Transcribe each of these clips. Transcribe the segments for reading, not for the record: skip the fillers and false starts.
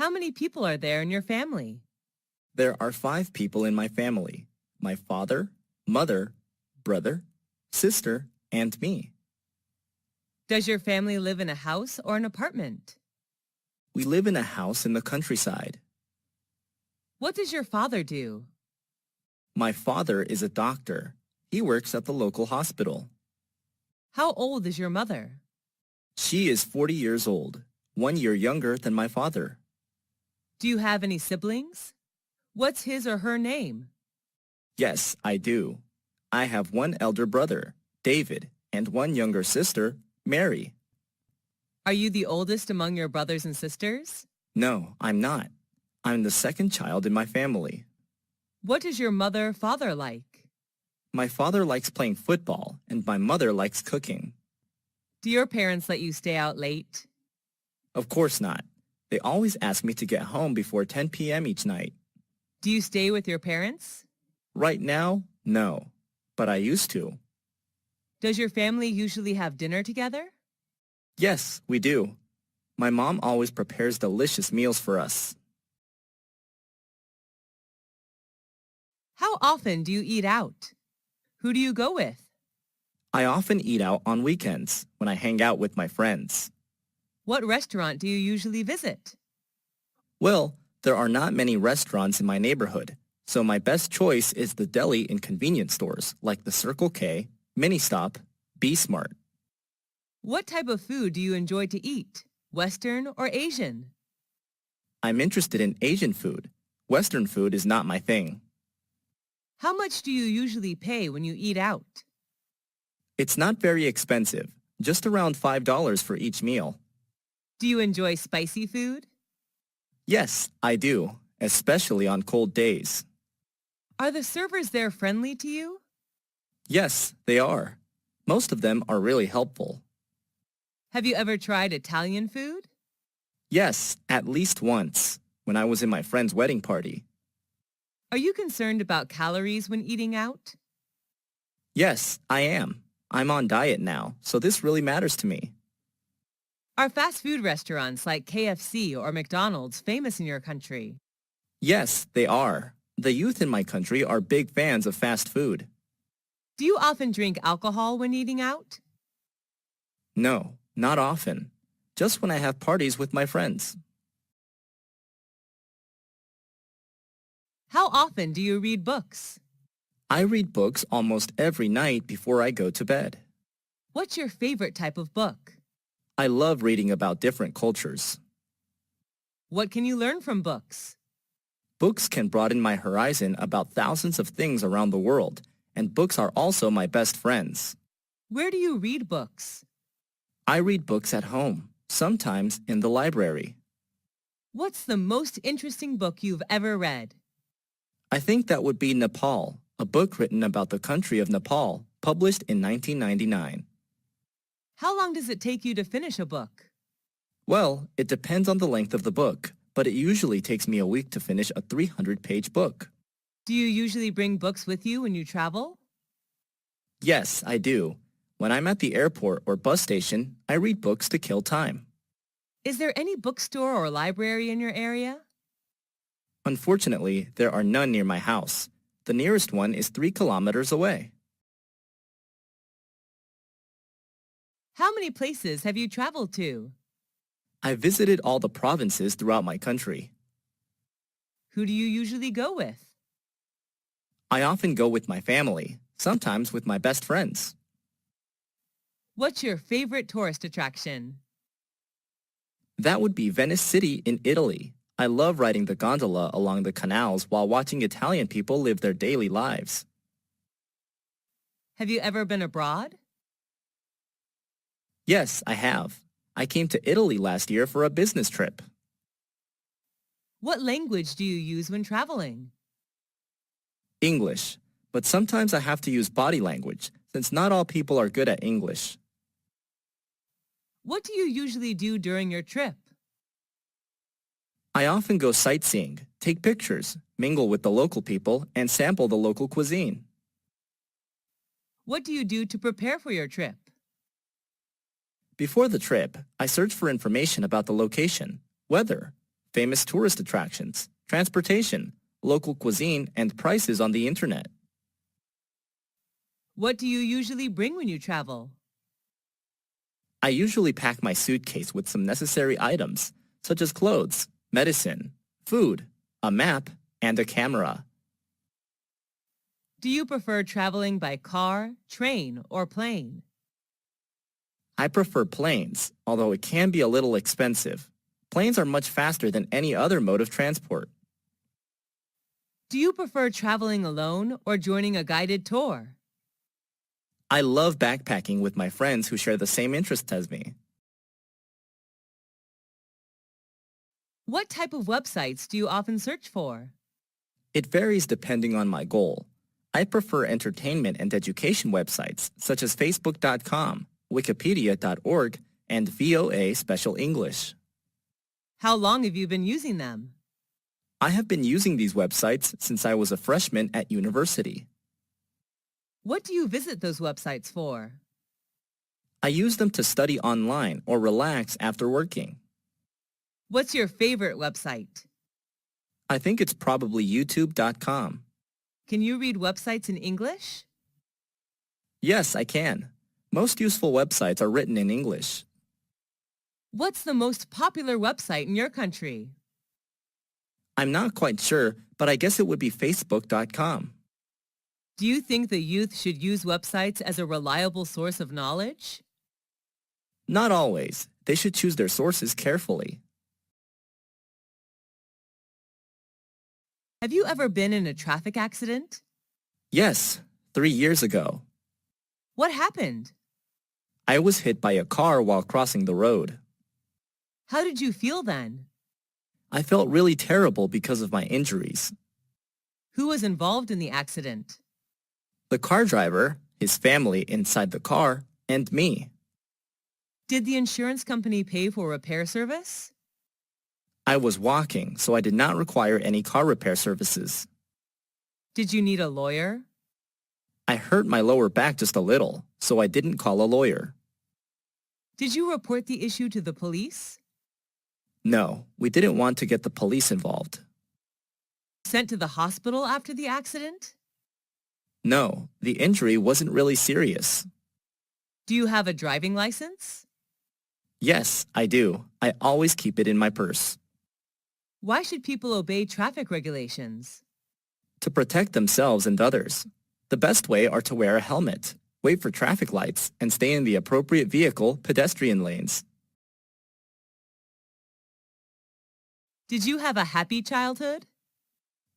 How many people are there in your family? There are 5 people in my family. My father, mother, brother, sister, and me. Does your family live in a house or an apartment? We live in a house in the countryside. What does your father do? My father is a doctor. He works at the local hospital. How old is your mother? She is 40 years old, 1 year younger than my father. Do you have any siblings? What's his or her name? Yes, I do. I have one elder brother, David, and one younger sister, Mary. Are you the oldest among your brothers and sisters? No, I'm not. I'm the second child in my family. What is your mother-father like? My father likes playing football, and my mother likes cooking. Do your parents let you stay out late? Of course not. They always ask me to get home before 10 p.m. each night. Do you stay with your parents? Right now, no, but I used to. Does your family usually have dinner together? Yes, we do. My mom always prepares delicious meals for us. How often do you eat out? Who do you go with? I often eat out on weekends when I hang out with my friends. What restaurant do you usually visit? Well, there are not many restaurants in my neighborhood, so my best choice is the deli and convenience stores like the Circle K, Ministop, B-Smart. What type of food do you enjoy to eat? Western or Asian? I'm interested in Asian food. Western food is not my thing. How much do you usually pay when you eat out? It's not very expensive, just around $5 for each meal. Do you enjoy spicy food? Yes, I do, especially on cold days. Are the servers there friendly to you? Yes, they are. Most of them are really helpful. Have you ever tried Italian food? Yes, at least once, when I was in my friend's wedding party. Are you concerned about calories when eating out? Yes, I am. I'm on diet now, so this really matters to me. Are fast food restaurants like KFC or McDonald's famous in your country? Yes, they are. The youth in my country are big fans of fast food. Do you often drink alcohol when eating out? No, not often. Just when I have parties with my friends. How often do you read books? I read books almost every night before I go to bed. What's your favorite type of book? I love reading about different cultures. What can you learn from books? Books can broaden my horizon about thousands of things around the world, and books are also my best friends. Where do you read books? I read books at home, sometimes in the library. What's the most interesting book you've ever read? I think that would be Nepal, a book written about the country of Nepal, published in 1999. How long does it take you to finish a book? Well, it depends on the length of the book, but it usually takes me a week to finish a 300-page book. Do you usually bring books with you when you travel? Yes, I do. When I'm at the airport or bus station, I read books to kill time. Is there any bookstore or library in your area? Unfortunately, there are none near my house. The nearest one is 3 kilometers away. How many places have you traveled to? I visited all the provinces throughout my country. Who do you usually go with? I often go with my family, sometimes with my best friends. What's your favorite tourist attraction? That would be Venice City in Italy. I love riding the gondola along the canals while watching Italian people live their daily lives. Have you ever been abroad? Yes, I have. I came to Italy last year for a business trip. What language do you use when traveling? English, but sometimes I have to use body language since not all people are good at English. What do you usually do during your trip? I often go sightseeing, take pictures, mingle with the local people, and sample the local cuisine. What do you do to prepare for your trip? Before the trip, I search for information about the location, weather, famous tourist attractions, transportation, local cuisine, and prices on the internet. What do you usually bring when you travel? I usually pack my suitcase with some necessary items, such as clothes, medicine, food, a map, and a camera. Do you prefer traveling by car, train, or plane? I prefer planes, although it can be a little expensive. Planes are much faster than any other mode of transport. Do you prefer traveling alone or joining a guided tour? I love backpacking with my friends who share the same interests as me. What type of websites do you often search for? It varies depending on my goal. I prefer entertainment and education websites such as Facebook.com, Wikipedia.org, and VOA Special English. How long have you been using them? I have been using these websites since I was a freshman at university. What do you visit those websites for? I use them to study online or relax after working. What's your favorite website? I think it's probably YouTube.com. Can you read websites in English? Yes, I can. Most useful websites are written in English. What's the most popular website in your country? I'm not quite sure, but I guess it would be Facebook.com. Do you think the youth should use websites as a reliable source of knowledge? Not always. They should choose their sources carefully. Have you ever been in a traffic accident? Yes, 3 years ago. What happened? I was hit by a car while crossing the road. How did you feel then? I felt really terrible because of my injuries. Who was involved in the accident? The car driver, his family inside the car, and me. Did the insurance company pay for repair service? I was walking, so I did not require any car repair services. Did you need a lawyer? I hurt my lower back just a little, so I didn't call a lawyer. Did you report the issue to the police? No, we didn't want to get the police involved. Sent to the hospital after the accident? No, the injury wasn't really serious. Do you have a driving license? Yes, I do. I always keep it in my purse. Why should people obey traffic regulations? To protect themselves and others. The best way are to wear a helmet, wait for traffic lights, and stay in the appropriate vehicle pedestrian lanes. Did you have a happy childhood?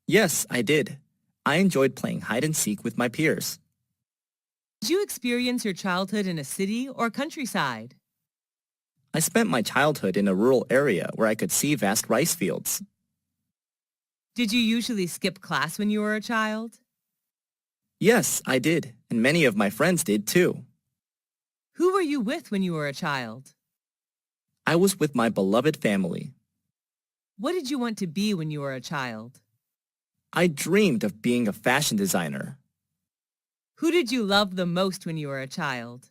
Yes, I did. I enjoyed playing hide and seek with my peers. Did you experience your childhood in a city or countryside? I spent my childhood in a rural area where I could see vast rice fields. Did you usually skip class when you were a child? Yes, I did, and many of my friends did too. Who were you with when you were a child? I was with my beloved family. What did you want to be when you were a child? I dreamed of being a fashion designer. Who did you love the most when you were a child?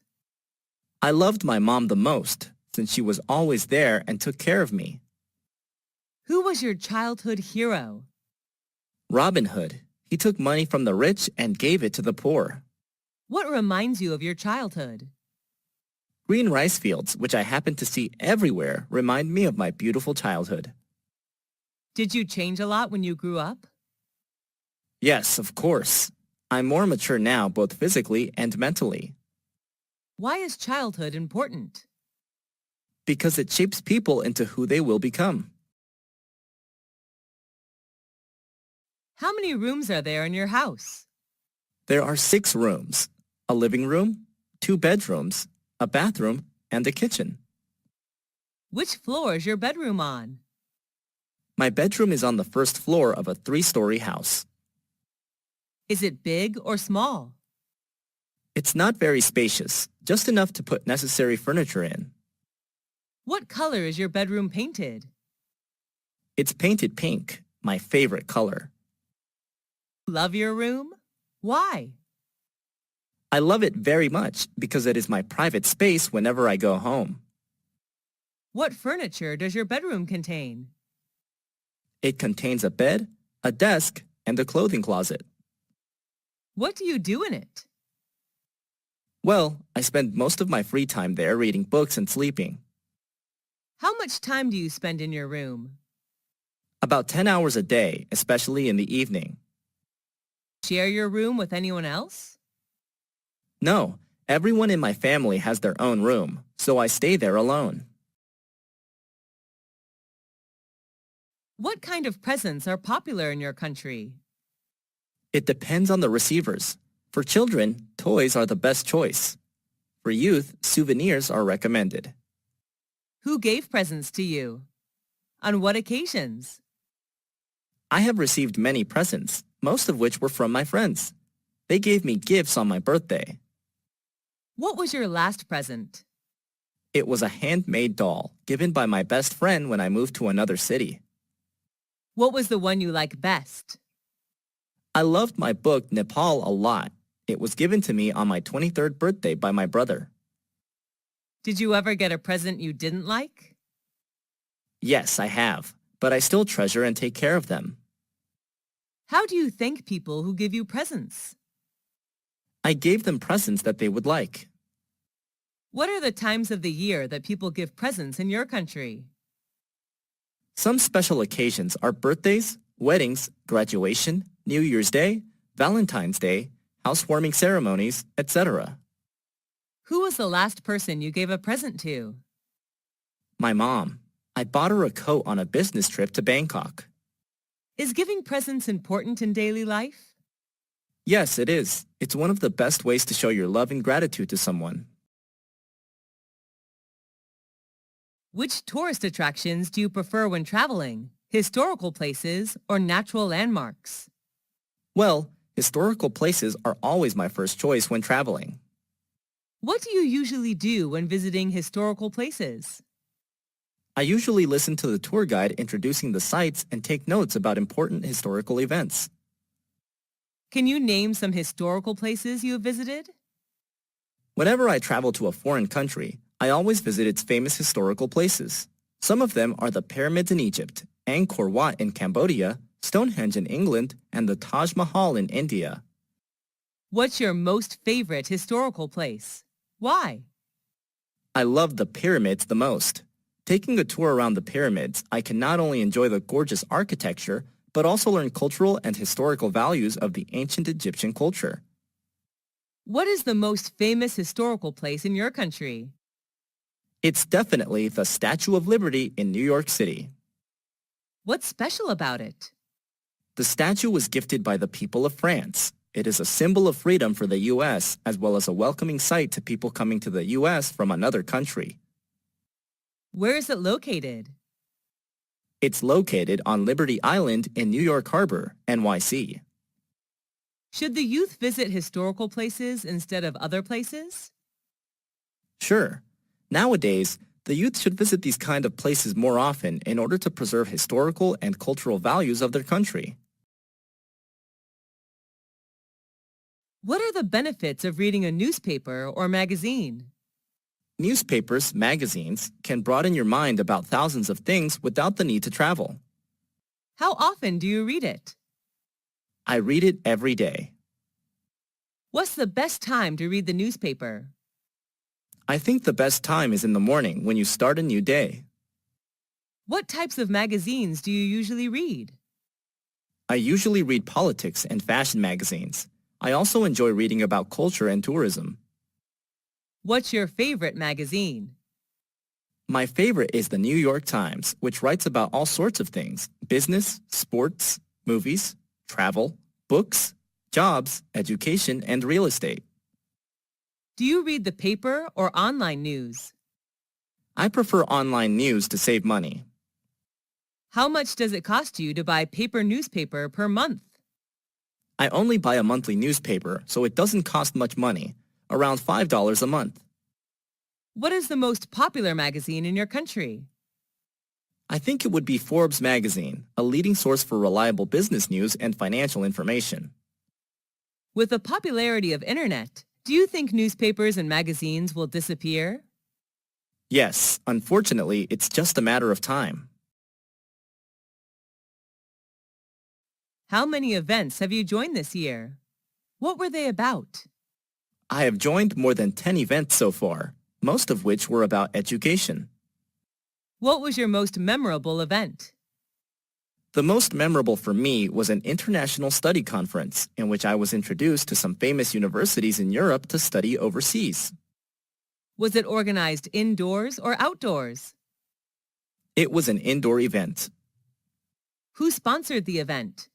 I loved my mom the most, since she was always there and took care of me. Who was your childhood hero? Robin Hood. He took money from the rich and gave it to the poor. What reminds you of your childhood? Green rice fields, which I happen to see everywhere, remind me of my beautiful childhood. Did you change a lot when you grew up? Yes, of course. I'm more mature now, both physically and mentally. Why is childhood important? Because it shapes people into who they will become. How many rooms are there in your house? There are 6 rooms, a living room, 2 bedrooms, a bathroom, and a kitchen. Which floor is your bedroom on? My bedroom is on the first floor of a 3-story house. Is it big or small? It's not very spacious, just enough to put necessary furniture in. What color is your bedroom painted? It's painted pink, my favorite color. Love your room? Why? I love it very much because it is my private space whenever I go home. What furniture does your bedroom contain? It contains a bed, a desk, and a clothing closet. What do you do in it? Well, I spend most of my free time there reading books and sleeping. How much time do you spend in your room? About 10 hours a day, especially in the evening. Share your room with anyone else? No, everyone in my family has their own room, so I stay there alone. What kind of presents are popular in your country? It depends on the receivers. For children, toys are the best choice. For youth, souvenirs are recommended. Who gave presents to you? On what occasions? I have received many presents, most of which were from my friends. They gave me gifts on my birthday. What was your last present? It was a handmade doll given by my best friend when I moved to another city. What was the one you like best? I loved my book Nepal a lot. It was given to me on my 23rd birthday by my brother. Did you ever get a present you didn't like? Yes, I have, but I still treasure and take care of them. How do you thank people who give you presents? I gave them presents that they would like. What are the times of the year that people give presents in your country? Some special occasions are birthdays, weddings, graduation, New Year's Day, Valentine's Day, housewarming ceremonies, etc. Who was the last person you gave a present to? My mom. I bought her a coat on a business trip to Bangkok. Is giving presents important in daily life? Yes, it is. It's one of the best ways to show your love and gratitude to someone. Which tourist attractions do you prefer when traveling? Historical places or natural landmarks? Well, historical places are always my first choice when traveling. What do you usually do when visiting historical places? I usually listen to the tour guide introducing the sites and take notes about important historical events. Can you name some historical places you have visited? Whenever I travel to a foreign country, I always visit its famous historical places. Some of them are the pyramids in Egypt, Angkor Wat in Cambodia, Stonehenge in England, and the Taj Mahal in India. What's your most favorite historical place? Why? I love the pyramids the most. Taking a tour around the pyramids, I can not only enjoy the gorgeous architecture, but also learn cultural and historical values of the ancient Egyptian culture. What is the most famous historical place in your country? It's definitely the Statue of Liberty in New York City. What's special about it? The statue was gifted by the people of France. It is a symbol of freedom for the U.S. as well as a welcoming sight to people coming to the U.S. from another country. Where is it located? It's located on Liberty Island in New York Harbor, NYC. Should the youth visit historical places instead of other places? Sure. Nowadays, the youth should visit these kind of places more often in order to preserve historical and cultural values of their country. What are the benefits of reading a newspaper or magazine? Newspapers, magazines, can broaden your mind about thousands of things without the need to travel. How often do you read it? I read it every day. What's the best time to read the newspaper? I think the best time is in the morning when you start a new day. What types of magazines do you usually read? I usually read politics and fashion magazines. I also enjoy reading about culture and tourism. What's your favorite magazine? My favorite is the New York Times, which writes about all sorts of things: business, sports, movies, travel, books, jobs, education, and real estate. Do you read the paper or online news? I prefer online news to save money. How much does it cost you to buy paper newspaper per month? I only buy a monthly newspaper, so it doesn't cost much money, around $5 a month. What is the most popular magazine in your country? I think it would be Forbes magazine, a leading source for reliable business news and financial information. With the popularity of internet, do you think newspapers and magazines will disappear? Yes, unfortunately, it's just a matter of time. How many events have you joined this year? What were they about? I have joined more than 10 events so far, most of which were about education. What was your most memorable event? The most memorable for me was an international study conference in which I was introduced to some famous universities in Europe to study overseas. Was it organized indoors or outdoors? It was an indoor event. Who sponsored the event?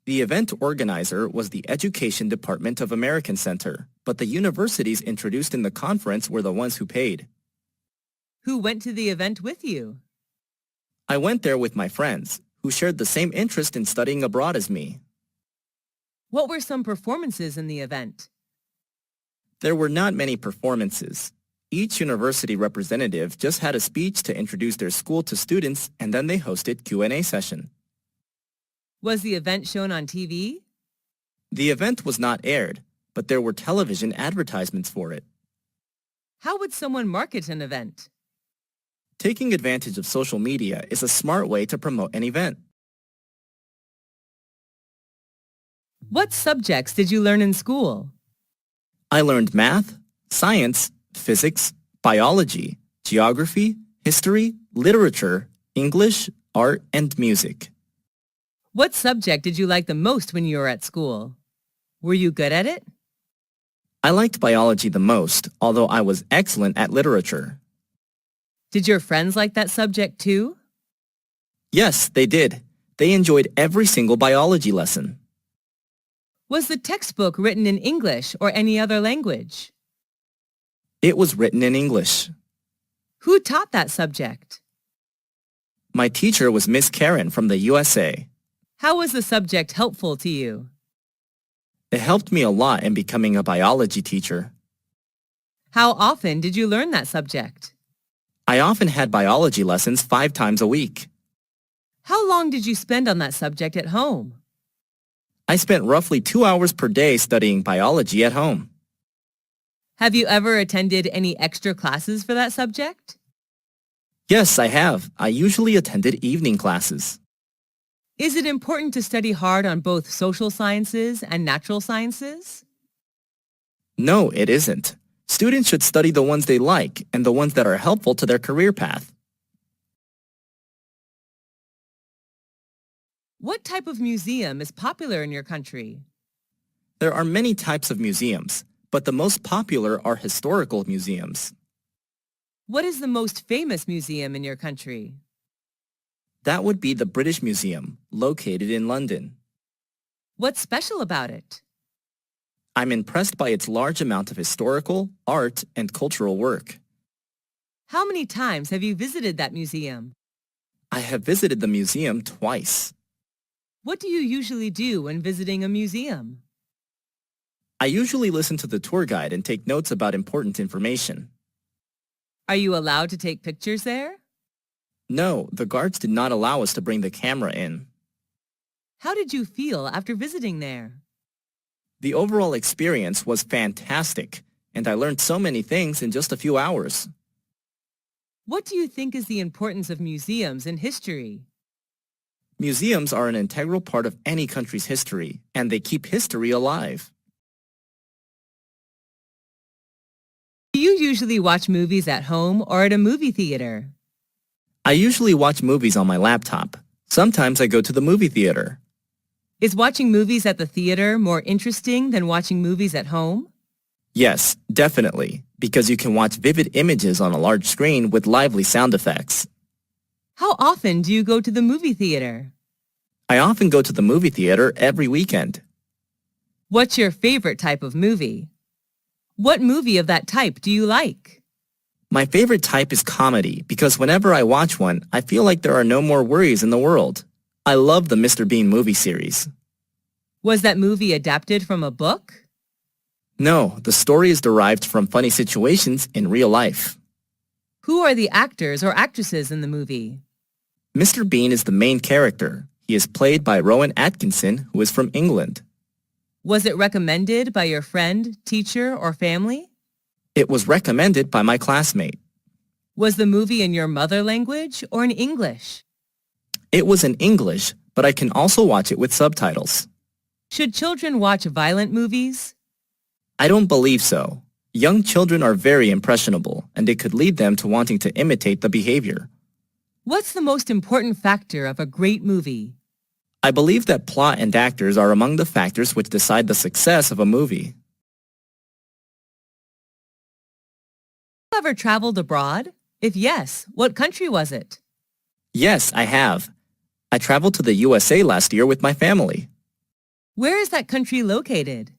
The event organizer was the Education Department of American Center, but the universities introduced in the conference were the ones who paid. Who went to the event with you? I went there with my friends, who shared the same interest in studying abroad as me. What were some performances in the event? There were not many performances. Each university representative just had a speech to introduce their school to students, and then they hosted Q&A session. Was the event shown on TV? The event was not aired, but there were television advertisements for it. How would someone market an event? Taking advantage of social media is a smart way to promote an event. What subjects did you learn in school? I learned math, science, physics, biology, geography, history, literature, English, art, and music. What subject did you like the most when you were at school? Were you good at it? I liked biology the most, although I was excellent at literature. Did your friends like that subject too? Yes, they did. They enjoyed every single biology lesson. Was the textbook written in English or any other language? It was written in English. Who taught that subject? My teacher was Miss Karen from the USA. How was the subject helpful to you? It helped me a lot in becoming a biology teacher. How often did you learn that subject? I often had biology lessons 5 times a week. How long did you spend on that subject at home? I spent roughly 2 hours per day studying biology at home. Have you ever attended any extra classes for that subject? Yes, I have. I usually attended evening classes. Is it important to study hard on both social sciences and natural sciences? No, it isn't. Students should study the ones they like and the ones that are helpful to their career path. What type of museum is popular in your country? There are many types of museums, but the most popular are historical museums. What is the most famous museum in your country? That would be the British Museum, located in London. What's special about it? I'm impressed by its large amount of historical, art, and cultural work. How many times have you visited that museum? I have visited the museum twice. What do you usually do when visiting a museum? I usually listen to the tour guide and take notes about important information. Are you allowed to take pictures there? No, the guards did not allow us to bring the camera in. How did you feel after visiting there? The overall experience was fantastic, and I learned so many things in just a few hours. What do you think is the importance of museums in history? Museums are an integral part of any country's history, and they keep history alive. Do you usually watch movies at home or at a movie theater? I usually watch movies on my laptop. Sometimes I go to the movie theater. Is watching movies at the theater more interesting than watching movies at home? Yes, definitely, because you can watch vivid images on a large screen with lively sound effects. How often do you go to the movie theater? I often go to the movie theater every weekend. What's your favorite type of movie? What movie of that type do you like? My favorite type is comedy because whenever I watch one, I feel like there are no more worries in the world. I love the Mr. Bean movie series. Was that movie adapted from a book? No, the story is derived from funny situations in real life. Who are the actors or actresses in the movie? Mr. Bean is the main character. He is played by Rowan Atkinson, who is from England. Was it recommended by your friend, teacher, or family? It was recommended by my classmate. Was the movie in your mother language or in English? It was in English, but I can also watch it with subtitles. Should children watch violent movies? I don't believe so. Young children are very impressionable, and it could lead them to wanting to imitate the behavior. What's the most important factor of a great movie? I believe that plot and actors are among the factors which decide the success of a movie. Have you ever traveled abroad? If yes, what country was it? Yes, I have. I traveled to the USA last year with my family. Where is that country located?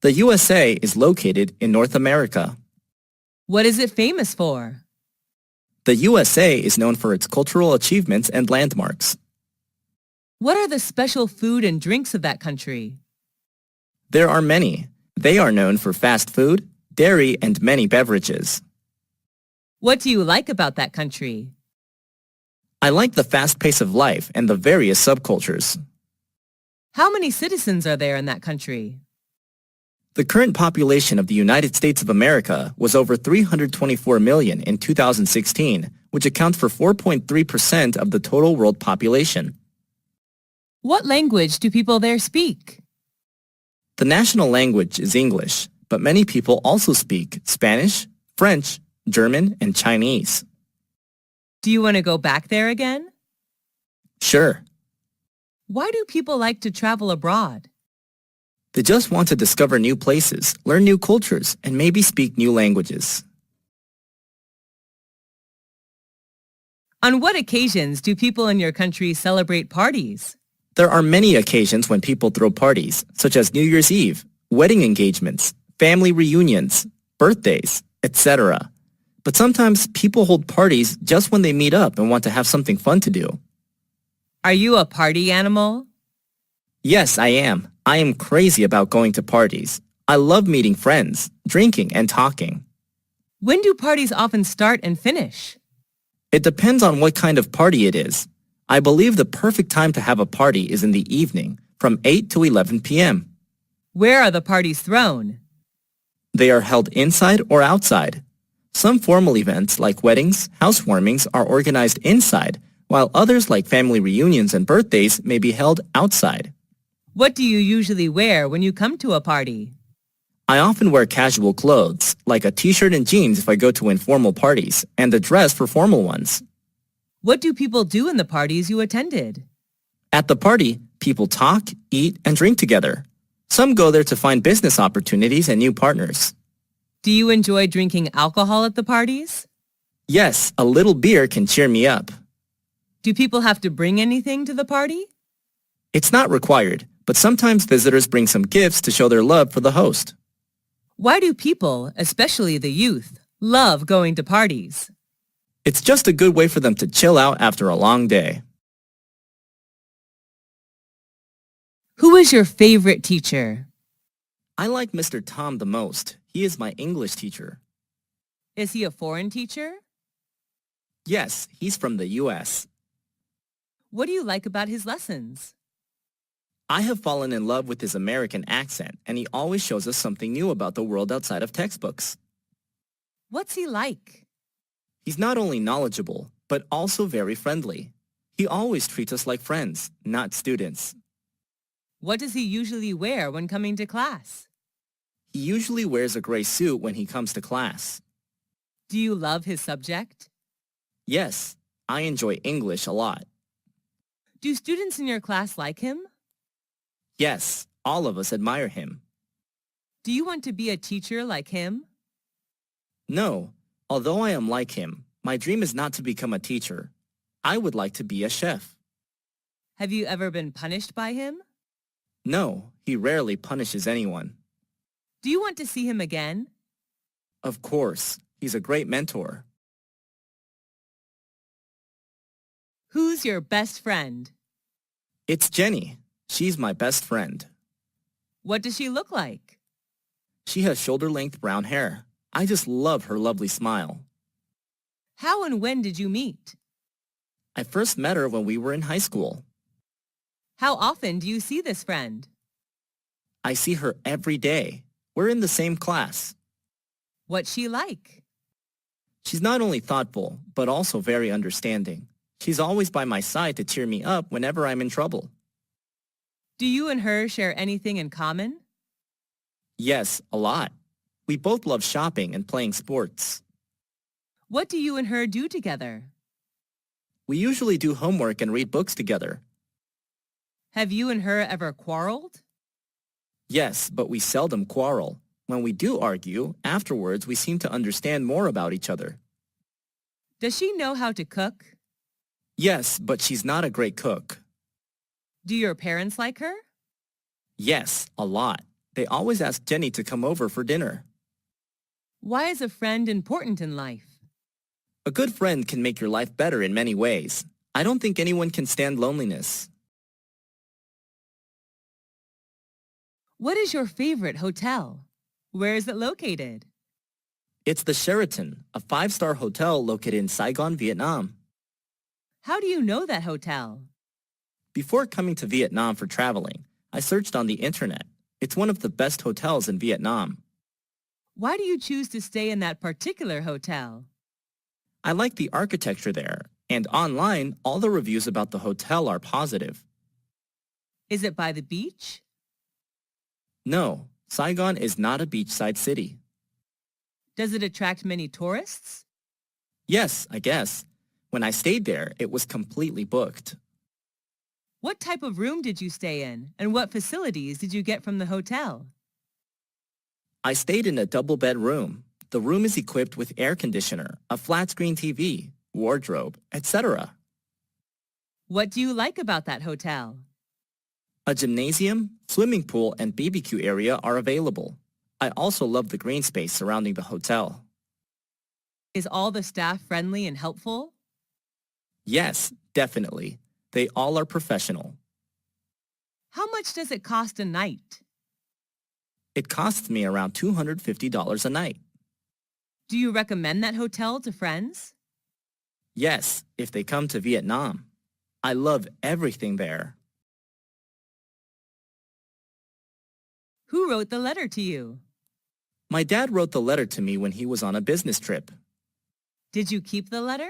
The USA is located in North America. What is it famous for? The USA is known for its cultural achievements and landmarks. What are the special food and drinks of that country? There are many. They are known for fast food, dairy, and many beverages. What do you like about that country? I like the fast pace of life and the various subcultures. How many citizens are there in that country? The current population of the United States of America was over 324 million in 2016, which accounts for 4.3% of the total world population. What language do people there speak? The national language is English, but many people also speak Spanish, French, German, and Chinese. Do you want to go back there again? Sure. Why do people like to travel abroad? They just want to discover new places, learn new cultures, and maybe speak new languages. On what occasions do people in your country celebrate parties? There are many occasions when people throw parties, such as New Year's Eve, wedding engagements, family reunions, birthdays, etc. But sometimes people hold parties just when they meet up and want to have something fun to do. Are you a party animal? Yes, I am. I am crazy about going to parties. I love meeting friends, drinking, and talking. When do parties often start and finish? It depends on what kind of party it is. I believe the perfect time to have a party is in the evening, from 8 to 11 p.m. Where are the parties thrown? They are held inside or outside. Some formal events like weddings, housewarmings are organized inside, while others like family reunions and birthdays may be held outside. What do you usually wear when you come to a party? I often wear casual clothes, like a t-shirt and jeans if I go to informal parties, and a dress for formal ones. What do people do in the parties you attended? At the party, people talk, eat, and drink together. Some go there to find business opportunities and new partners. Do you enjoy drinking alcohol at the parties? Yes, a little beer can cheer me up. Do people have to bring anything to the party? It's not required, but sometimes visitors bring some gifts to show their love for the host. Why do people, especially the youth, love going to parties? It's just a good way for them to chill out after a long day. Who is your favorite teacher? I like Mr. Tom the most. He is my English teacher. Is he a foreign teacher? Yes, he's from the U.S. What do you like about his lessons? I have fallen in love with his American accent, and he always shows us something new about the world outside of textbooks. What's he like? He's not only knowledgeable, but also very friendly. He always treats us like friends, not students. What does he usually wear when coming to class? He usually wears a gray suit when he comes to class. Do you love his subject? Yes, I enjoy English a lot. Do students in your class like him? Yes, all of us admire him. Do you want to be a teacher like him? No, although I am like him, my dream is not to become a teacher. I would like to be a chef. Have you ever been punished by him? No, he rarely punishes anyone. Do you want to see him again? Of course, he's a great mentor. Who's your best friend? It's Jenny. She's my best friend. What does she look like? She has shoulder-length brown hair. I just love her lovely smile. How and when did you meet? I first met her when we were in high school. How often do you see this friend? I see her every day. We're in the same class. What's she like? She's not only thoughtful, but also very understanding. She's always by my side to cheer me up whenever I'm in trouble. Do you and her share anything in common? Yes, a lot. We both love shopping and playing sports. What do you and her do together? We usually do homework and read books together. Have you and her ever quarreled? Yes, but we seldom quarrel. When we do argue, afterwards we seem to understand more about each other. Does she know how to cook? Yes, but she's not a great cook. Do your parents like her? Yes, a lot. They always ask Jenny to come over for dinner. Why is a friend important in life? A good friend can make your life better in many ways. I don't think anyone can stand loneliness. What is your favorite hotel? Where is it located? It's the Sheraton, a five-star hotel located in Saigon, Vietnam. How do you know that hotel? Before coming to Vietnam for traveling, I searched on the internet. It's one of the best hotels in Vietnam. Why do you choose to stay in that particular hotel? I like the architecture there, and online, all the reviews about the hotel are positive. Is it by the beach? No, Saigon is not a beachside city. Does it attract many tourists? Yes, I guess. When I stayed there, it was completely booked. What type of room did you stay in, and what facilities did you get from the hotel? I stayed in a double-bed room. The room is equipped with air conditioner, a flat-screen TV, wardrobe, etc. What do you like about that hotel? A gymnasium, swimming pool, and BBQ area are available. I also love the green space surrounding the hotel. Is all the staff friendly and helpful? Yes, definitely. They all are professional. How much does it cost a night? It costs me around $250 a night. Do you recommend that hotel to friends? Yes, if they come to Vietnam. I love everything there. Who wrote the letter to you? My dad wrote the letter to me when he was on a business trip. Did you keep the letter?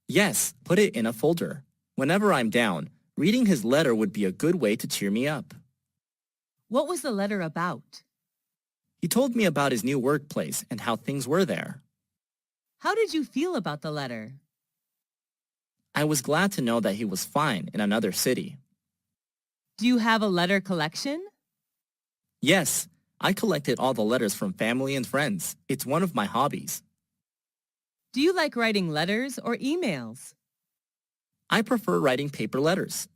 Yes, put it in a folder. Whenever I'm down, reading his letter would be a good way to cheer me up. What was the letter about? He told me about his new workplace and how things were there. How did you feel about the letter? I was glad to know that he was fine in another city. Do you have a letter collection? Yes, I collected all the letters from family and friends. It's one of my hobbies. Do you like writing letters or emails? I prefer writing paper letters.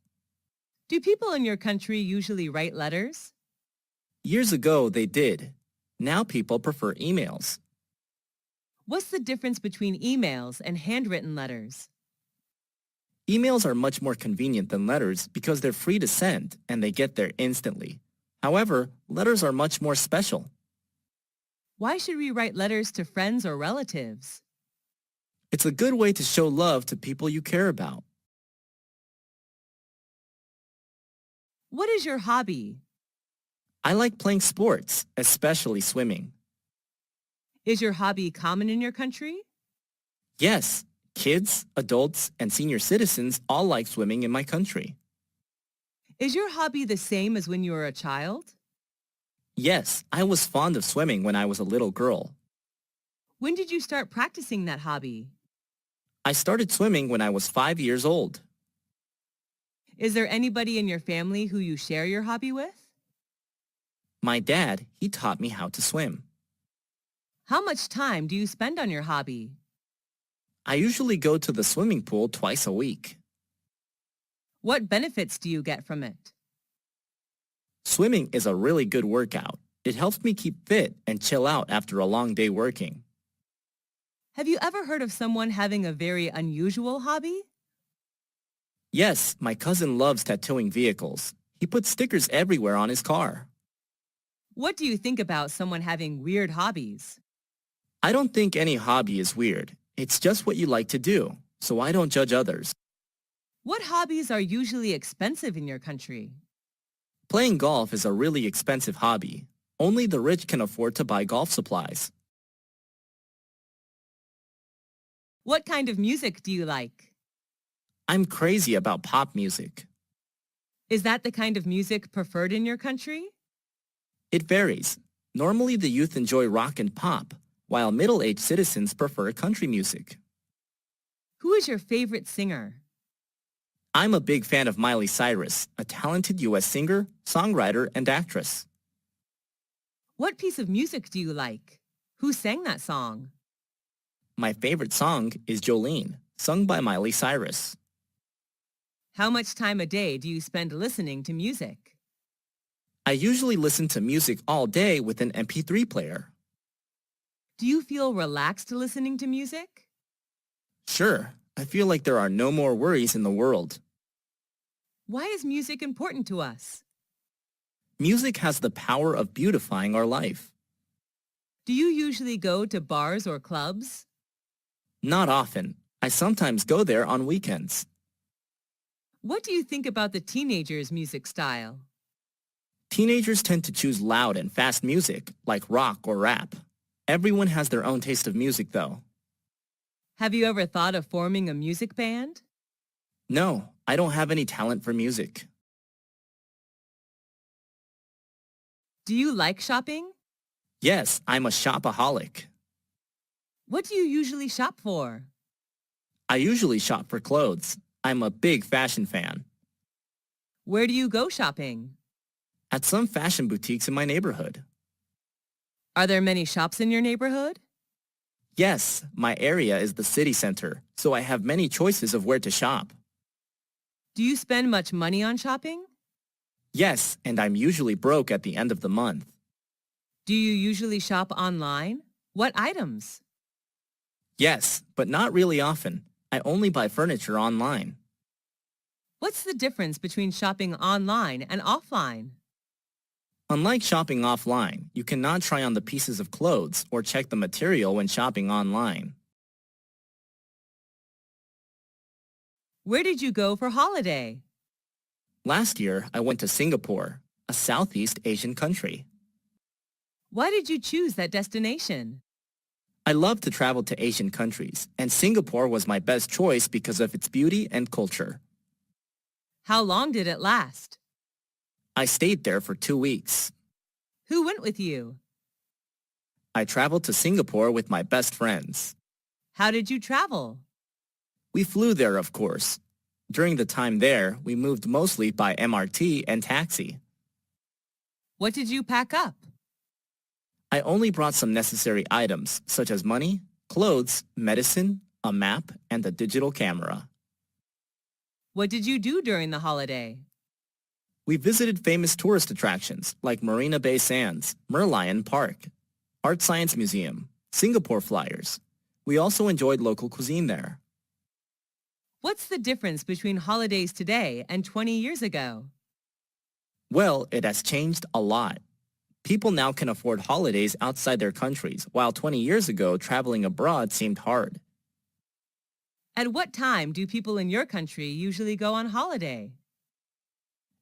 Do people in your country usually write letters? Years ago, they did. Now people prefer emails. What's the difference between emails and handwritten letters? Emails are much more convenient than letters because they're free to send and they get there instantly. However, letters are much more special. Why should we write letters to friends or relatives? It's a good way to show love to people you care about. What is your hobby? I like playing sports, especially swimming. Is your hobby common in your country? Yes, kids, adults, and senior citizens all like swimming in my country. Is your hobby the same as when you were a child? Yes, I was fond of swimming when I was a little girl. When did you start practicing that hobby? I started swimming when I was 5 years old. Is there anybody in your family who you share your hobby with? My dad, he taught me how to swim. How much time do you spend on your hobby? I usually go to the swimming pool twice a week. What benefits do you get from it? Swimming is a really good workout. It helps me keep fit and chill out after a long day working. Have you ever heard of someone having a very unusual hobby? Yes, my cousin loves tattooing vehicles. He puts stickers everywhere on his car. What do you think about someone having weird hobbies? I don't think any hobby is weird. It's just what you like to do, so I don't judge others. What hobbies are usually expensive in your country? Playing golf is a really expensive hobby. Only the rich can afford to buy golf supplies. What kind of music do you like? I'm crazy about pop music. Is that the kind of music preferred in your country? It varies. Normally the youth enjoy rock and pop, while middle-aged citizens prefer country music. Who is your favorite singer? I'm a big fan of Miley Cyrus, a talented U.S. singer, songwriter, and actress. What piece of music do you like? Who sang that song? My favorite song is Jolene, sung by Miley Cyrus. How much time a day do you spend listening to music? I usually listen to music all day with an MP3 player. Do you feel relaxed listening to music? Sure, I feel like there are no more worries in the world. Why is music important to us? Music has the power of beautifying our life. Do you usually go to bars or clubs? Not often. I sometimes go there on weekends. What do you think about the teenagers' music style? Teenagers tend to choose loud and fast music, like rock or rap. Everyone has their own taste of music, though. Have you ever thought of forming a music band? No, I don't have any talent for music. Do you like shopping? Yes, I'm a shopaholic. What do you usually shop for? I usually shop for clothes. I'm a big fashion fan. Where do you go shopping? At some fashion boutiques in my neighborhood. Are there many shops in your neighborhood? Yes, my area is the city center, so I have many choices of where to shop. Do you spend much money on shopping? Yes, and I'm usually broke at the end of the month. Do you usually shop online? What items? Yes, but not really often. I only buy furniture online. What's the difference between shopping online and offline? Unlike shopping offline, you cannot try on the pieces of clothes or check the material when shopping online. Where did you go for holiday? Last year, I went to Singapore, a Southeast Asian country. Why did you choose that destination? I love to travel to Asian countries, and Singapore was my best choice because of its beauty and culture. How long did it last? I stayed there for 2 weeks. Who went with you? I traveled to Singapore with my best friends. How did you travel? We flew there, of course. During the time there, we moved mostly by MRT and taxi. What did you pack up? I only brought some necessary items, such as money, clothes, medicine, a map, and a digital camera. What did you do during the holiday? We visited famous tourist attractions like Marina Bay Sands, Merlion Park, Art Science Museum, Singapore Flyers. We also enjoyed local cuisine there. What's the difference between holidays today and 20 years ago? Well, it has changed a lot. People now can afford holidays outside their countries, while 20 years ago, traveling abroad seemed hard. At what time do people in your country usually go on holiday?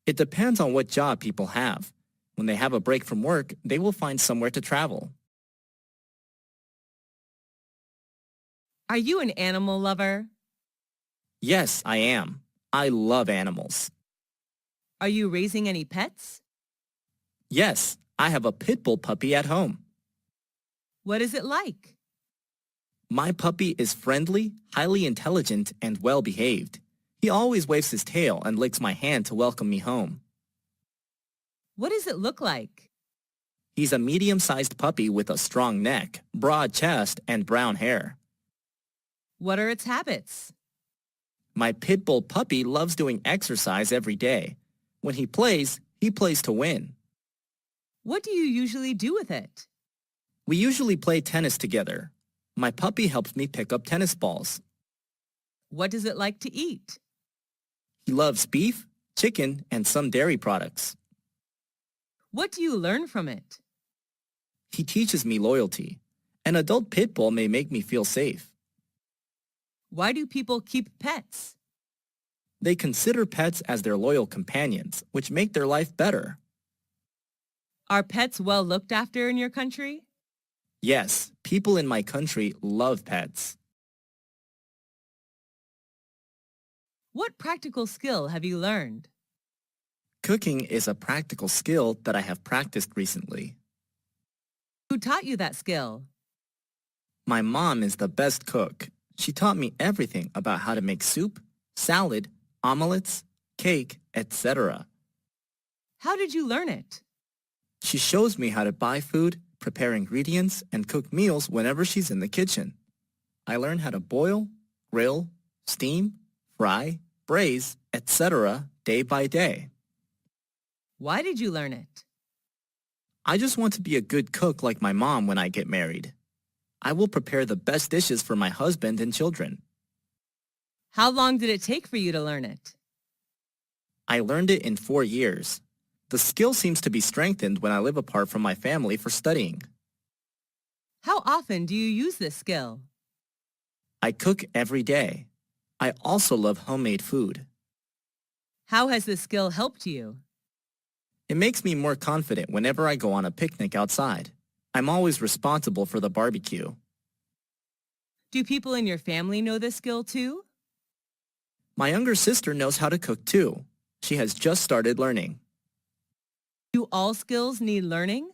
It depends on what job people have. When they have a break from work, they will find somewhere to travel. Are you an animal lover? Yes, I am. I love animals. Are you raising any pets? Yes, I have a pit bull puppy at home. What is it like? My puppy is friendly, highly intelligent, and well-behaved. He always waves his tail and licks my hand to welcome me home. What does it look like? He's a medium-sized puppy with a strong neck, broad chest, and brown hair. What are its habits? My pit bull puppy loves doing exercise every day. When he plays to win. What do you usually do with it? We usually play tennis together. My puppy helps me pick up tennis balls. What does it like to eat? He loves beef, chicken, and some dairy products. What do you learn from it? He teaches me loyalty. An adult pit bull may make me feel safe. Why do people keep pets? They consider pets as their loyal companions, which make their life better. Are pets well looked after in your country? Yes, people in my country love pets. What practical skill have you learned? Cooking is a practical skill that I have practiced recently. Who taught you that skill? My mom is the best cook. She taught me everything about how to make soup, salad, omelets, cake, etc. How did you learn it? She shows me how to buy food, prepare ingredients, and cook meals whenever she's in the kitchen. I learn how to boil, grill, steam, fry, braise, etc. day by day. Why did you learn it? I just want to be a good cook like my mom when I get married. I will prepare the best dishes for my husband and children. How long did it take for you to learn it? I learned it in 4 years. The skill seems to be strengthened when I live apart from my family for studying. How often do you use this skill? I cook every day. I also love homemade food. How has this skill helped you? It makes me more confident whenever I go on a picnic outside. I'm always responsible for the barbecue. Do people in your family know this skill too? My younger sister knows how to cook too. She has just started learning. Do all skills need learning?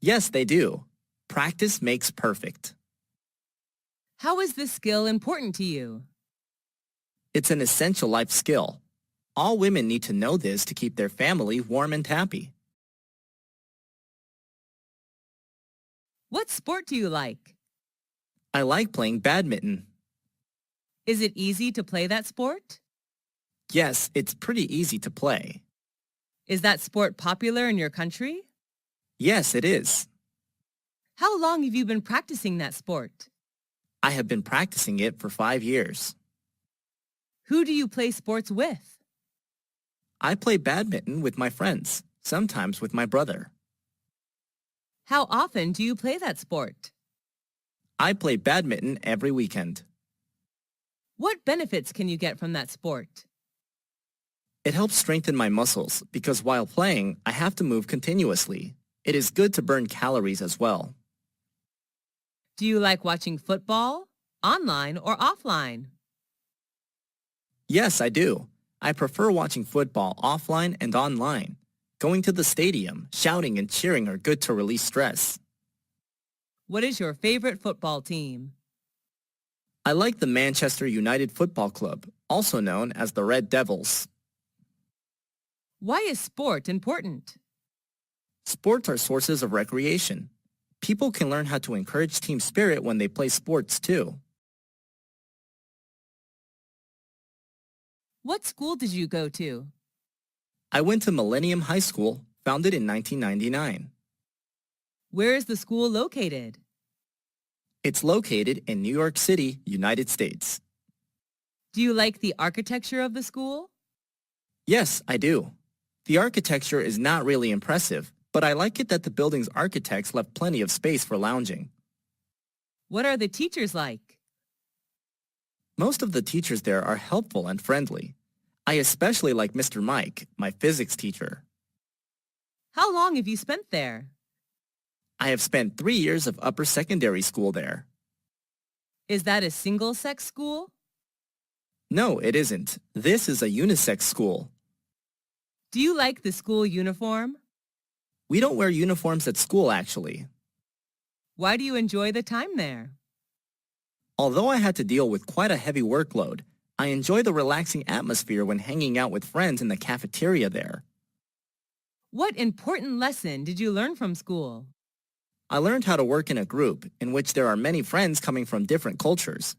Yes, they do. Practice makes perfect. How is this skill important to you? It's an essential life skill. All women need to know this to keep their family warm and happy. What sport do you like? I like playing badminton. Is it easy to play that sport? Yes, it's pretty easy to play. Is that sport popular in your country? Yes, it is. How long have you been practicing that sport? I have been practicing it for 5 years. Who do you play sports with? I play badminton with my friends, sometimes with my brother. How often do you play that sport? I play badminton every weekend. What benefits can you get from that sport? It helps strengthen my muscles because while playing, I have to move continuously. It is good to burn calories as well. Do you like watching football, online or offline? Yes, I do. I prefer watching football offline and online. Going to the stadium, shouting and cheering are good to release stress. What is your favorite football team? I like the Manchester United Football Club, also known as the Red Devils. Why is sport important? Sports are sources of recreation. People can learn how to encourage team spirit when they play sports too. What school did you go to? I went to Millennium High School, founded in 1999. Where is the school located? It's located in New York City, United States. Do you like the architecture of the school? Yes, I do. The architecture is not really impressive, but I like it that the building's architects left plenty of space for lounging. What are the teachers like? Most of the teachers there are helpful and friendly. I especially like Mr. Mike, my physics teacher. How long have you spent there? I have spent 3 years of upper secondary school there. Is that a single-sex school? No, it isn't. This is a unisex school. Do you like the school uniform? We don't wear uniforms at school, actually. Why do you enjoy the time there? Although I had to deal with quite a heavy workload, I enjoy the relaxing atmosphere when hanging out with friends in the cafeteria there. What important lesson did you learn from school? I learned how to work in a group in which there are many friends coming from different cultures.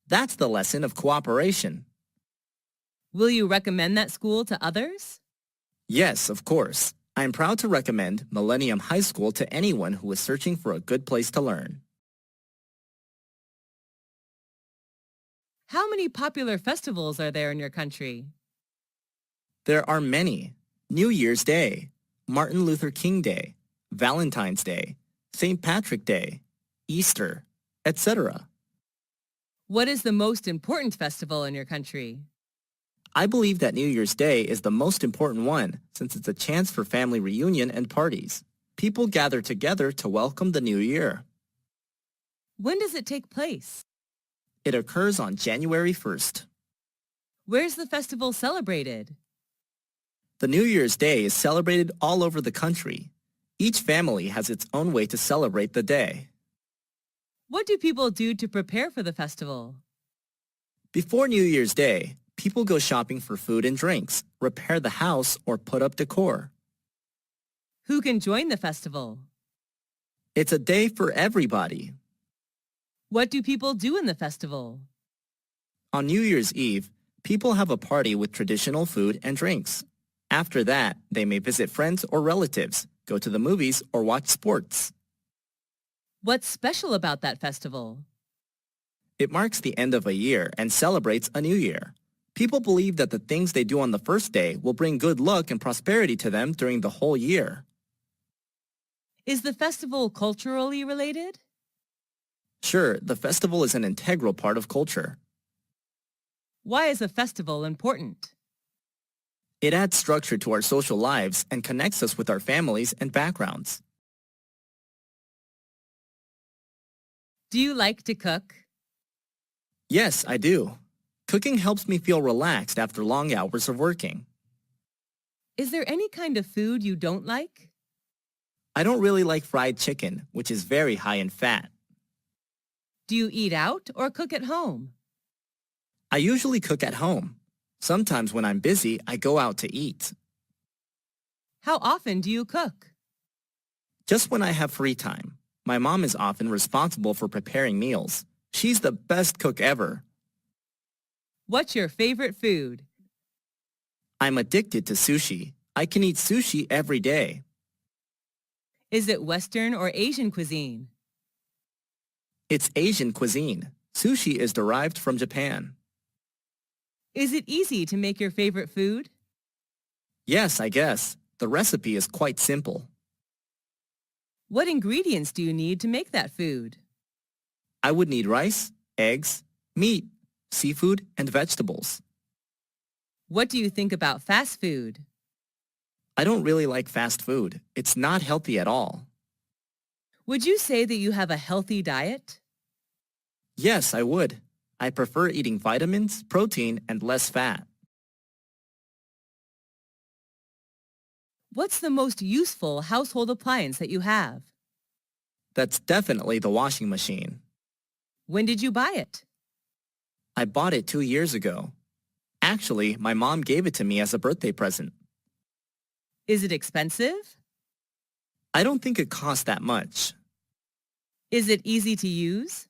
That's the lesson of cooperation. Will you recommend that school to others? Yes, of course. I am proud to recommend Millennium High School to anyone who is searching for a good place to learn. How many popular festivals are there in your country? There are many. New Year's Day, Martin Luther King Day, Valentine's Day, St. Patrick Day, Easter, etc. What is the most important festival in your country? I believe that New Year's Day is the most important one since it's a chance for family reunion and parties. People gather together to welcome the new year. When does it take place? It occurs on January 1st. Where's the festival celebrated? The New Year's Day is celebrated all over the country. Each family has its own way to celebrate the day. What do people do to prepare for the festival? Before New Year's Day, people go shopping for food and drinks, repair the house, or put up decor. Who can join the festival? It's a day for everybody. What do people do in the festival? On New Year's Eve, people have a party with traditional food and drinks. After that, they may visit friends or relatives, go to the movies, or watch sports. What's special about that festival? It marks the end of a year and celebrates a new year. People believe that the things they do on the first day will bring good luck and prosperity to them during the whole year. Is the festival culturally related? Sure, the festival is an integral part of culture. Why is a festival important? It adds structure to our social lives and connects us with our families and backgrounds. Do you like to cook? Yes, I do. Cooking helps me feel relaxed after long hours of working. Is there any kind of food you don't like? I don't really like fried chicken, which is very high in fat. Do you eat out or cook at home? I usually cook at home. Sometimes when I'm busy, I go out to eat. How often do you cook? Just when I have free time. My mom is often responsible for preparing meals. She's the best cook ever. What's your favorite food? I'm addicted to sushi. I can eat sushi every day. Is it Western or Asian cuisine? It's Asian cuisine. Sushi is derived from Japan. Is it easy to make your favorite food? Yes, I guess. The recipe is quite simple. What ingredients do you need to make that food? I would need rice, eggs, meat, seafood, and vegetables. What do you think about fast food? I don't really like fast food. It's not healthy at all. Would you say that you have a healthy diet? Yes, I would. I prefer eating vitamins, protein, and less fat. What's the most useful household appliance that you have? That's definitely the washing machine. When did you buy it? I bought it 2 years ago. Actually, my mom gave it to me as a birthday present. Is it expensive? I don't think it costs that much. Is it easy to use?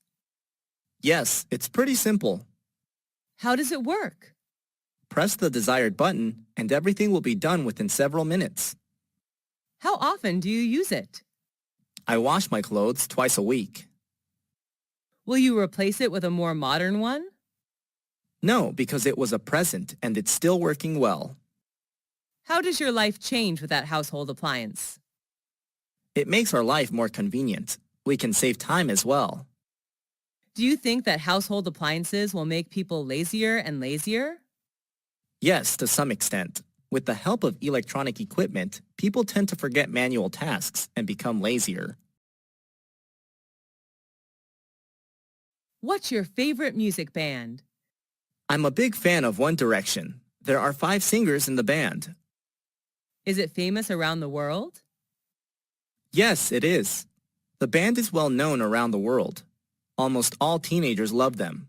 Yes, it's pretty simple. How does it work? Press the desired button and everything will be done within several minutes. How often do you use it? I wash my clothes twice a week. Will you replace it with a more modern one? No, because it was a present and it's still working well. How does your life change with that household appliance? It makes our life more convenient. We can save time as well. Do you think that household appliances will make people lazier and lazier? Yes, to some extent. With the help of electronic equipment, people tend to forget manual tasks and become lazier. What's your favorite music band? I'm a big fan of One Direction. There are 5 singers in the band. Is it famous around the world? Yes, it is. The band is well known around the world. Almost all teenagers love them.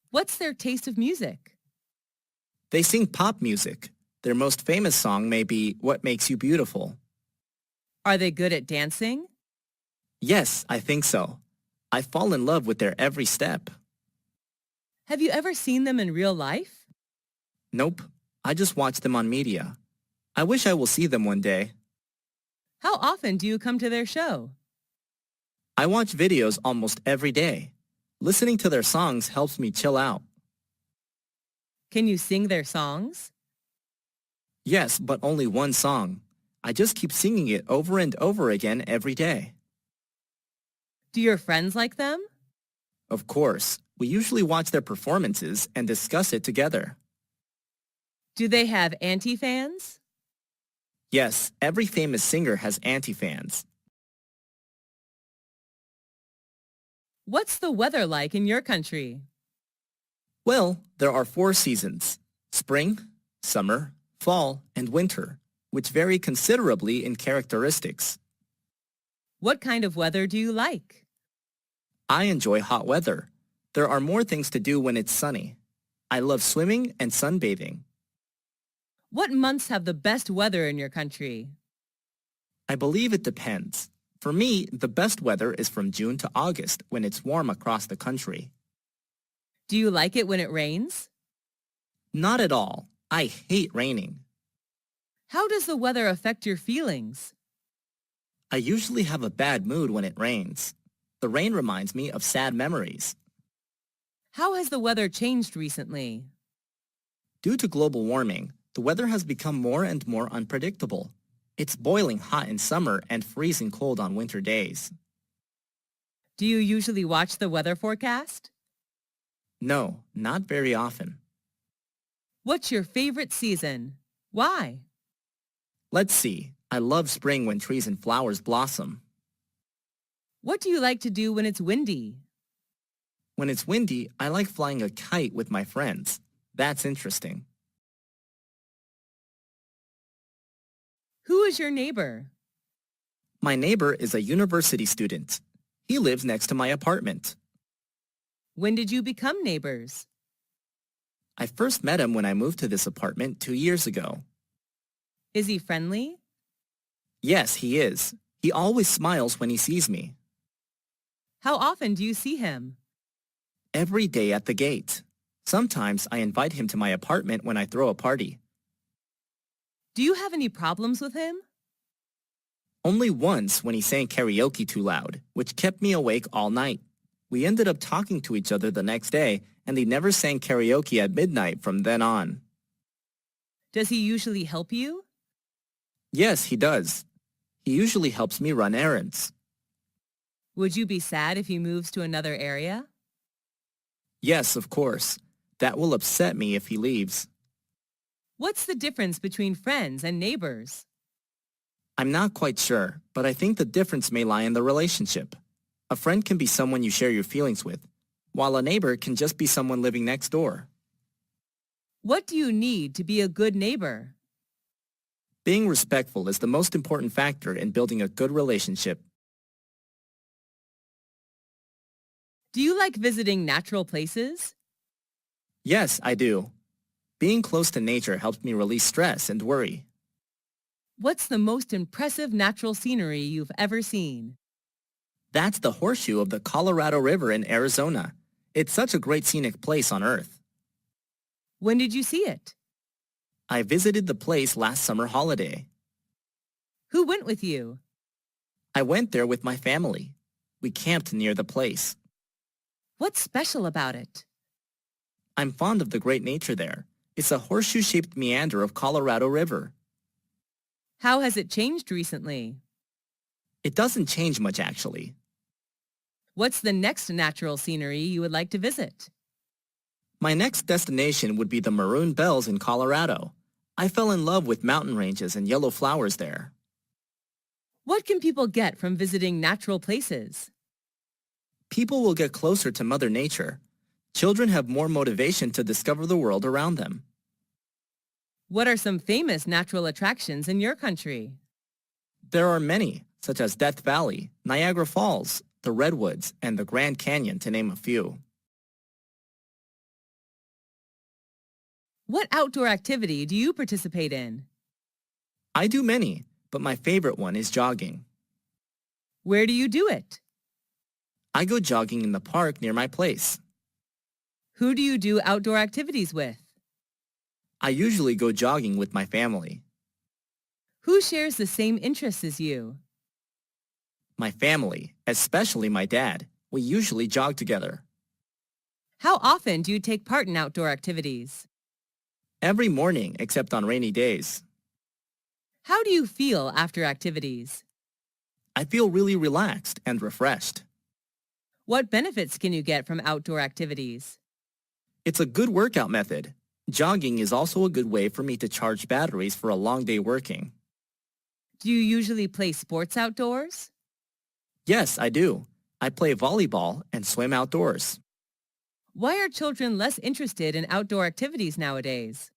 What's their taste of music? They sing pop music. Their most famous song may be What Makes You Beautiful. Are they good at dancing? Yes, I think so. I fall in love with their every step. Have you ever seen them in real life? Nope, I just watch them on media. I wish I will see them one day. How often do you come to their show? I watch videos almost every day. Listening to their songs helps me chill out. Can you sing their songs? Yes, but only one song. I just keep singing it over and over again every day. Do your friends like them? Of course, we usually watch their performances and discuss it together. Do they have anti-fans? Yes, every famous singer has anti-fans. What's the weather like in your country? Well, there are 4 seasons: spring, summer, fall, and winter, which vary considerably in characteristics. What kind of weather do you like? I enjoy hot weather. There are more things to do when it's sunny. I love swimming and sunbathing. What months have the best weather in your country? I believe it depends. For me, the best weather is from June to August when it's warm across the country. Do you like it when it rains? Not at all. I hate raining. How does the weather affect your feelings? I usually have a bad mood when it rains. The rain reminds me of sad memories. How has the weather changed recently? Due to global warming, the weather has become more and more unpredictable. It's boiling hot in summer and freezing cold on winter days. Do you usually watch the weather forecast? No, not very often. What's your favorite season? Why? Let's see. I love spring when trees and flowers blossom. What do you like to do when it's windy? When it's windy, I like flying a kite with my friends. That's interesting. Who is your neighbor? My neighbor is a university student. He lives next to my apartment. When did you become neighbors? I first met him when I moved to this apartment 2 years ago. Is he friendly? Yes, he is. He always smiles when he sees me. How often do you see him? Every day at the gate. Sometimes I invite him to my apartment when I throw a party. Do you have any problems with him? Only once when he sang karaoke too loud, which kept me awake all night. We ended up talking to each other the next day, and he never sang karaoke at midnight from then on. Does he usually help you? Yes, he does. He usually helps me run errands. Would you be sad if he moves to another area? Yes, of course. That will upset me if he leaves. What's the difference between friends and neighbors? I'm not quite sure, but I think the difference may lie in the relationship. A friend can be someone you share your feelings with, while a neighbor can just be someone living next door. What do you need to be a good neighbor? Being respectful is the most important factor in building a good relationship. Do you like visiting natural places? Yes, I do. Being close to nature helps me release stress and worry. What's the most impressive natural scenery you've ever seen? That's the horseshoe of the Colorado River in Arizona. It's such a great scenic place on Earth. When did you see it? I visited the place last summer holiday. Who went with you? I went there with my family. We camped near the place. What's special about it? I'm fond of the great nature there. It's a horseshoe-shaped meander of Colorado River. How has it changed recently? It doesn't change much, actually. What's the next natural scenery you would like to visit? My next destination would be the Maroon Bells in Colorado. I fell in love with mountain ranges and yellow flowers there. What can people get from visiting natural places? People will get closer to Mother Nature. Children have more motivation to discover the world around them. What are some famous natural attractions in your country? There are many, such as Death Valley, Niagara Falls, the Redwoods, and the Grand Canyon, to name a few. What outdoor activity do you participate in? I do many, but my favorite one is jogging. Where do you do it? I go jogging in the park near my place. Who do you do outdoor activities with? I usually go jogging with my family. Who shares the same interests as you? My family, especially my dad. We usually jog together. How often do you take part in outdoor activities? Every morning except on rainy days. How do you feel after activities? I feel really relaxed and refreshed. What benefits can you get from outdoor activities? It's a good workout method. Jogging is also a good way for me to charge batteries for a long day working. Do you usually play sports outdoors? Yes, I do. I play volleyball and swim outdoors. Why are children less interested in outdoor activities nowadays?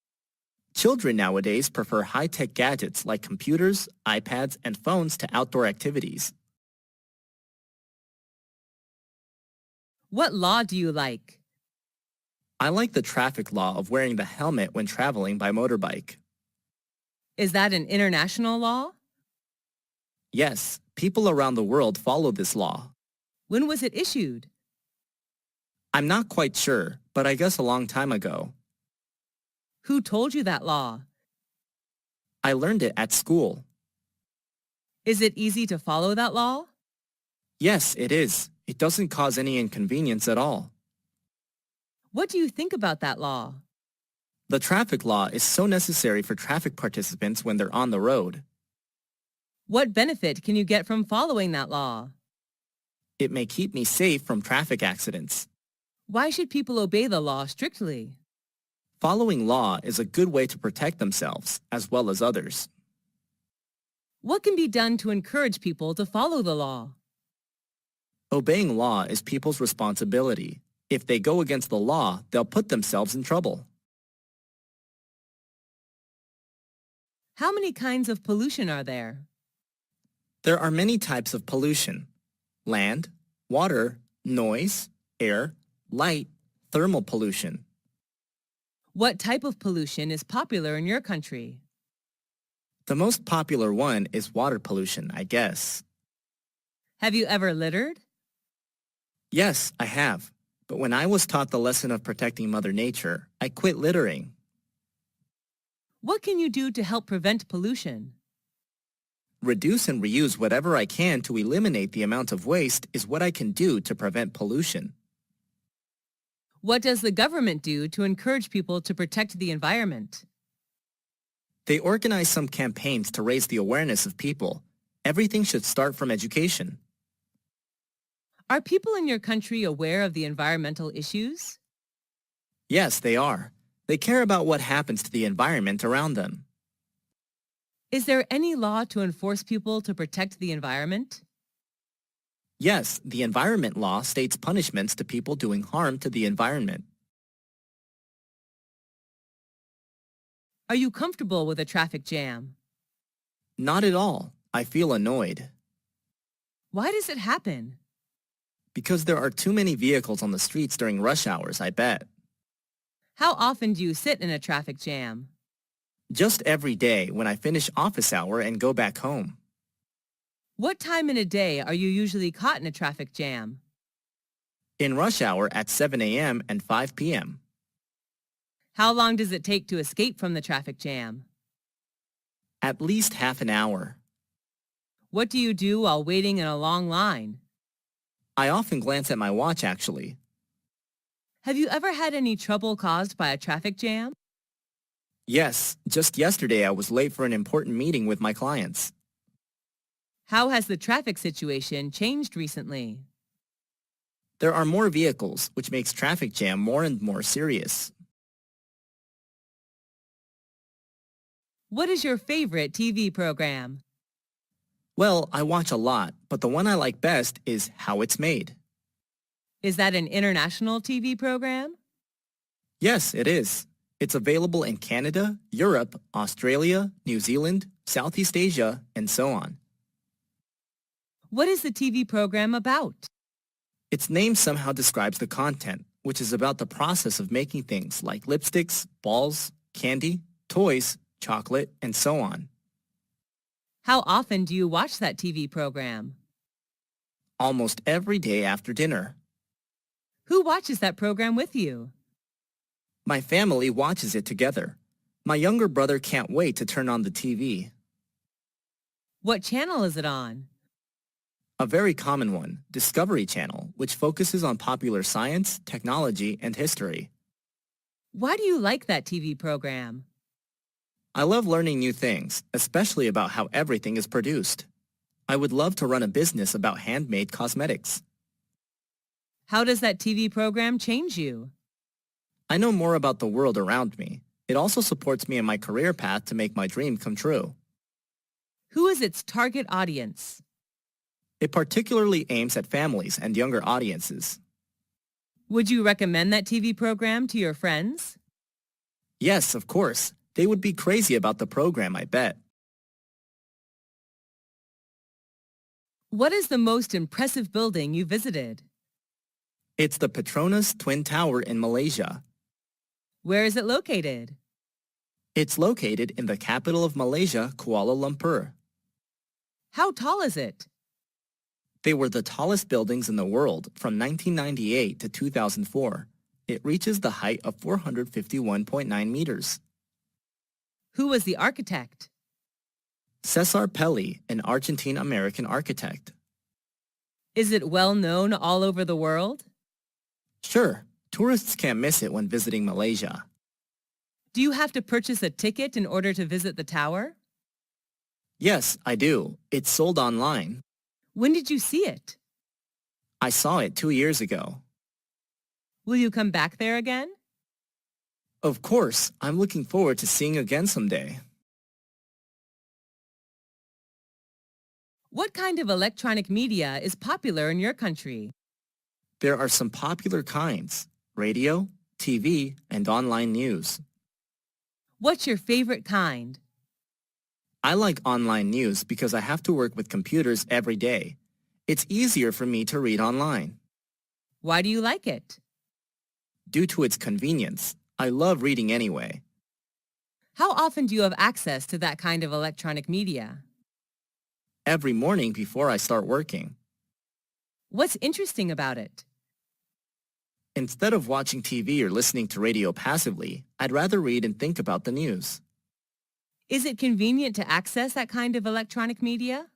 Children nowadays prefer high-tech gadgets like computers, iPads, and phones to outdoor activities. What law do you like? I like the traffic law of wearing the helmet when traveling by motorbike. Is that an international law? Yes, people around the world follow this law. When was it issued? I'm not quite sure, but I guess a long time ago. Who told you that law? I learned it at school. Is it easy to follow that law? Yes, it is. It doesn't cause any inconvenience at all. What do you think about that law? The traffic law is so necessary for traffic participants when they're on the road. What benefit can you get from following that law? It may keep me safe from traffic accidents. Why should people obey the law strictly? Following law is a good way to protect themselves as well as others. What can be done to encourage people to follow the law? Obeying law is people's responsibility. If they go against the law, they'll put themselves in trouble. How many kinds of pollution are there? There are many types of pollution: land, water, noise, air, light, thermal pollution. What type of pollution is popular in your country? The most popular one is water pollution, I guess. Have you ever littered? Yes, I have. But when I was taught the lesson of protecting Mother Nature, I quit littering. What can you do to help prevent pollution? Reduce and reuse whatever I can to eliminate the amount of waste is what I can do to prevent pollution. What does the government do to encourage people to protect the environment? They organize some campaigns to raise the awareness of people. Everything should start from education. Are people in your country aware of the environmental issues? Yes, they are. They care about what happens to the environment around them. Is there any law to enforce people to protect the environment? Yes, the environment law states punishments to people doing harm to the environment. Are you comfortable with a traffic jam? Not at all. I feel annoyed. Why does it happen? Because there are too many vehicles on the streets during rush hours, I bet. How often do you sit in a traffic jam? Just every day when I finish office hour and go back home. What time in a day are you usually caught in a traffic jam? In rush hour at 7 a.m. and 5 p.m. How long does it take to escape from the traffic jam? At least half an hour. What do you do while waiting in a long line? I often glance at my watch, actually. Have you ever had any trouble caused by a traffic jam? Yes, just yesterday I was late for an important meeting with my clients. How has the traffic situation changed recently? There are more vehicles, which makes traffic jam more and more serious. What is your favorite TV program? Well, I watch a lot, but the one I like best is How It's Made. Is that an international TV program? Yes, it is. It's available in Canada, Europe, Australia, New Zealand, Southeast Asia, and so on. What is the TV program about? Its name somehow describes the content, which is about the process of making things like lipsticks, balls, candy, toys, chocolate, and so on. How often do you watch that TV program? Almost every day after dinner. Who watches that program with you? My family watches it together. My younger brother can't wait to turn on the TV. What channel is it on? A very common one, Discovery Channel, which focuses on popular science, technology, and history. Why do you like that TV program? I love learning new things, especially about how everything is produced. I would love to run a business about handmade cosmetics. How does that TV program change you? I know more about the world around me. It also supports me in my career path to make my dream come true. Who is its target audience? It particularly aims at families and younger audiences. Would you recommend that TV program to your friends? Yes, of course. They would be crazy about the program, I bet. What is the most impressive building you visited? It's the Petronas Twin Tower in Malaysia. Where is it located? It's located in the capital of Malaysia, Kuala Lumpur. How tall is it? They were the tallest buildings in the world from 1998 to 2004. It reaches the height of 451.9 meters. Who was the architect? Cesar Pelli, an Argentine-American architect. Is it well known all over the world? Sure, tourists can't miss it when visiting Malaysia. Do you have to purchase a ticket in order to visit the tower? Yes, I do. It's sold online. When did you see it? I saw it 2 years ago. Will you come back there again? Of course, I'm looking forward to seeing again someday. What kind of electronic media is popular in your country? There are some popular kinds: radio, TV, and online news. What's your favorite kind? I like online news because I have to work with computers every day. It's easier for me to read online. Why do you like it? Due to its convenience, I love reading anyway. How often do you have access to that kind of electronic media? Every morning before I start working. What's interesting about it? Instead of watching TV or listening to radio passively, I'd rather read and think about the news. Is it convenient to access that kind of electronic media?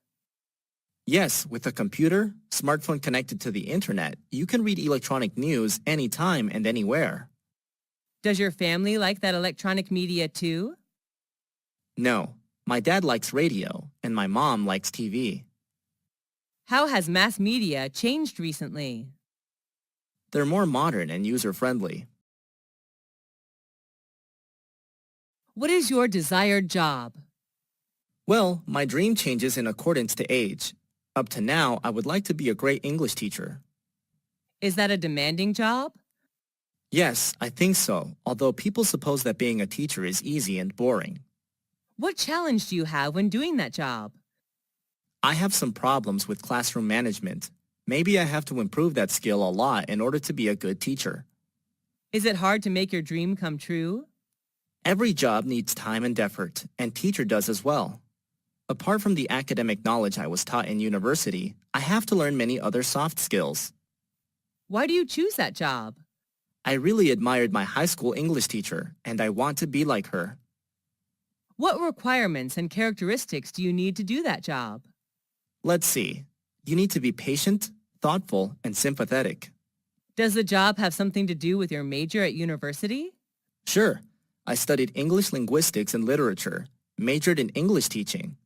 Yes, with a computer, smartphone connected to the internet, you can read electronic news anytime and anywhere. Does your family like that electronic media too? No, my dad likes radio and my mom likes TV. How has mass media changed recently? They're more modern and user-friendly. What is your desired job? Well, my dream changes in accordance to age. Up to now, I would like to be a great English teacher. Is that a demanding job? Yes, I think so, although people suppose that being a teacher is easy and boring. What challenge do you have when doing that job? I have some problems with classroom management. Maybe I have to improve that skill a lot in order to be a good teacher. Is it hard to make your dream come true? Every job needs time and effort, and teacher does as well. Apart from the academic knowledge I was taught in university, I have to learn many other soft skills. Why do you choose that job? I really admired my high school English teacher, and I want to be like her. What requirements and characteristics do you need to do that job? Let's see. You need to be patient, thoughtful, and sympathetic. Does the job have something to do with your major at university? Sure. I studied English linguistics and literature, majored in English teaching.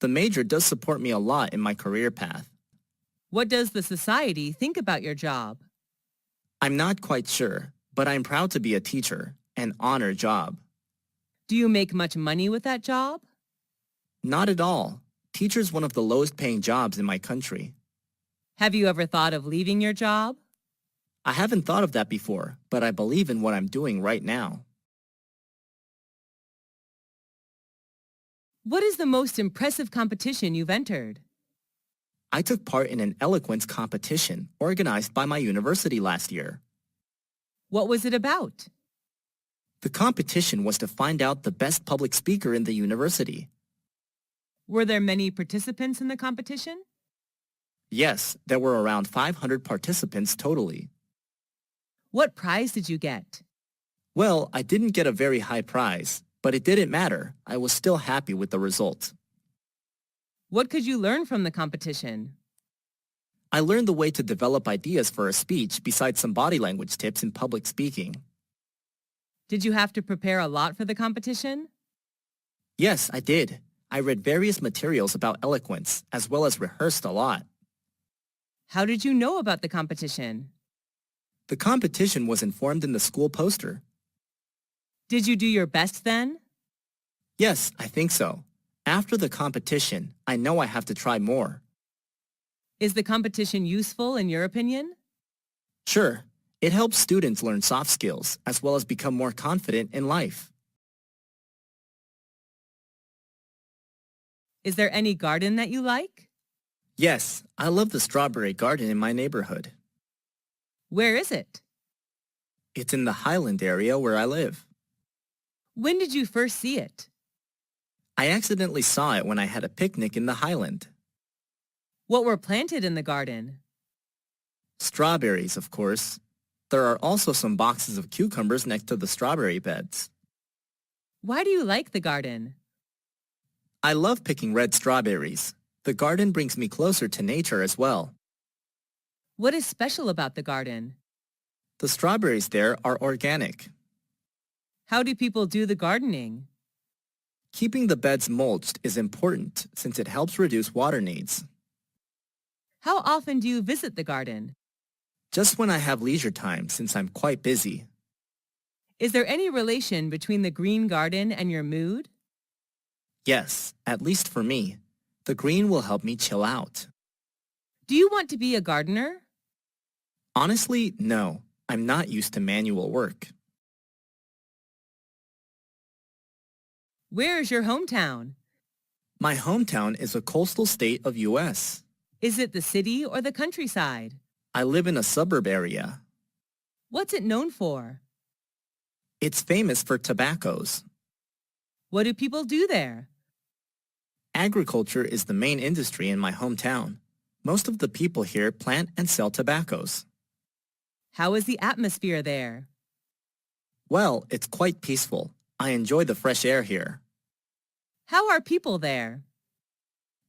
The major does support me a lot in my career path. What does the society think about your job? I'm not quite sure, but I'm proud to be a teacher, an honor job. Do you make much money with that job? Not at all. Teacher's one of the lowest paying jobs in my country. Have you ever thought of leaving your job? I haven't thought of that before, but I believe in what I'm doing right now. What is the most impressive competition you've entered? I took part in an eloquence competition organized by my university last year. What was it about? The competition was to find out the best public speaker in the university. Were there many participants in the competition? Yes, there were around 500 participants totally. What prize did you get? Well, I didn't get a very high prize, but it didn't matter. I was still happy with the result. What could you learn from the competition? I learned the way to develop ideas for a speech besides some body language tips in public speaking. Did you have to prepare a lot for the competition? Yes, I did. I read various materials about eloquence, as well as rehearsed a lot. How did you know about the competition? The competition was informed in the school poster. Did you do your best then? Yes, I think so. After the competition, I know I have to try more. Is the competition useful in your opinion? Sure, It helps students learn soft skills as well as become more confident in life. Is there any garden that you like? Yes, I love the strawberry garden in my neighborhood. Where is it? It's in the Highland area where I live. When did you first see it? I accidentally saw it when I had a picnic in the Highland. What were planted in the garden? Strawberries, of course. There are also some boxes of cucumbers next to the strawberry beds. Why do you like the garden? I love picking red strawberries. The garden brings me closer to nature as well. What is special about the garden? The strawberries there are organic. How do people do the gardening? Keeping the beds mulched is important since it helps reduce water needs. How often do you visit the garden? Just when I have leisure time since I'm quite busy. Is there any relation between the green garden and your mood? Yes, at least for me. The green will help me chill out. Do you want to be a gardener? Honestly, no. I'm not used to manual work. Where is your hometown? My hometown is a coastal state of U.S. Is it the city or the countryside? I live in a suburb area. What's it known for? It's famous for tobaccos. What do people do there? Agriculture is the main industry in my hometown. Most of the people here plant and sell tobaccos. How is the atmosphere there? Well, it's quite peaceful. I enjoy the fresh air here. How are people there?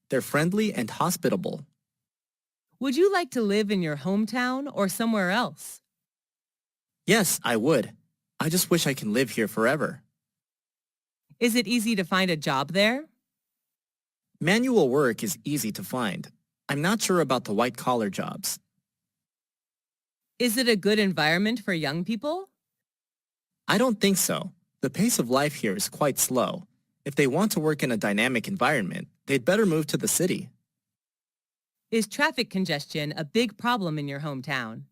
They're friendly and hospitable. Would you like to live in your hometown or somewhere else? Yes, I would. I just wish I can live here forever. Is it easy to find a job there? Manual work is easy to find. I'm not sure about the white-collar jobs. Is it a good environment for young people? I don't think so. The pace of life here is quite slow. If they want to work in a dynamic environment, they'd better move to the city. Is traffic congestion a big problem in your hometown?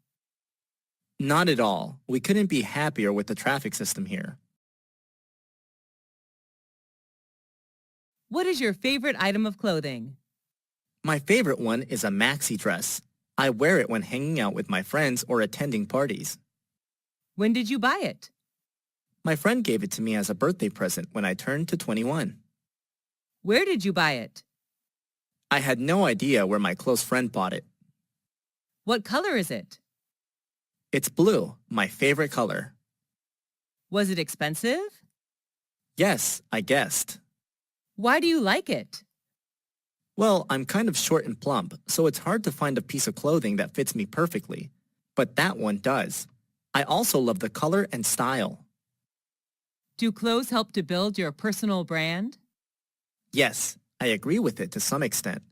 Not at all. We couldn't be happier with the traffic system here. What is your favorite item of clothing? My favorite one is a maxi dress. I wear it when hanging out with my friends or attending parties. When did you buy it? My friend gave it to me as a birthday present when I turned to 21. Where did you buy it? I had no idea where my close friend bought it. What color is it? It's blue, my favorite color. Was it expensive? Yes, I guessed. Why do you like it? Well, I'm kind of short and plump, so it's hard to find a piece of clothing that fits me perfectly. But that one does. I also love the color and style. Do clothes help to build your personal brand? Yes, I agree with it to some extent.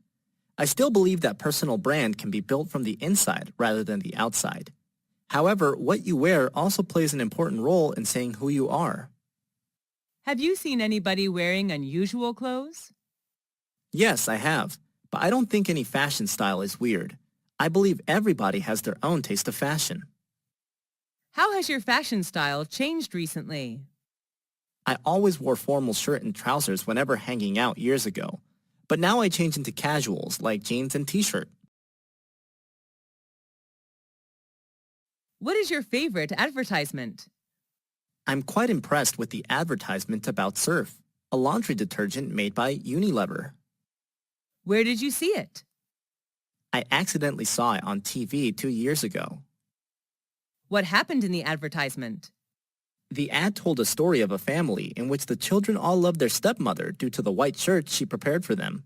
I still believe that personal brand can be built from the inside rather than the outside. However, what you wear also plays an important role in saying who you are. Have you seen anybody wearing unusual clothes? Yes, I have, but I don't think any fashion style is weird. I believe everybody has their own taste of fashion. How has your fashion style changed recently? I always wore formal shirt and trousers whenever hanging out years ago, but now I change into casuals like jeans and t-shirt. What is your favorite advertisement? I'm quite impressed with the advertisement about Surf, a laundry detergent made by Unilever. Where did you see it? I accidentally saw it on TV 2 years ago. What happened in the advertisement? The ad told a story of a family in which the children all loved their stepmother due to the white shirts she prepared for them.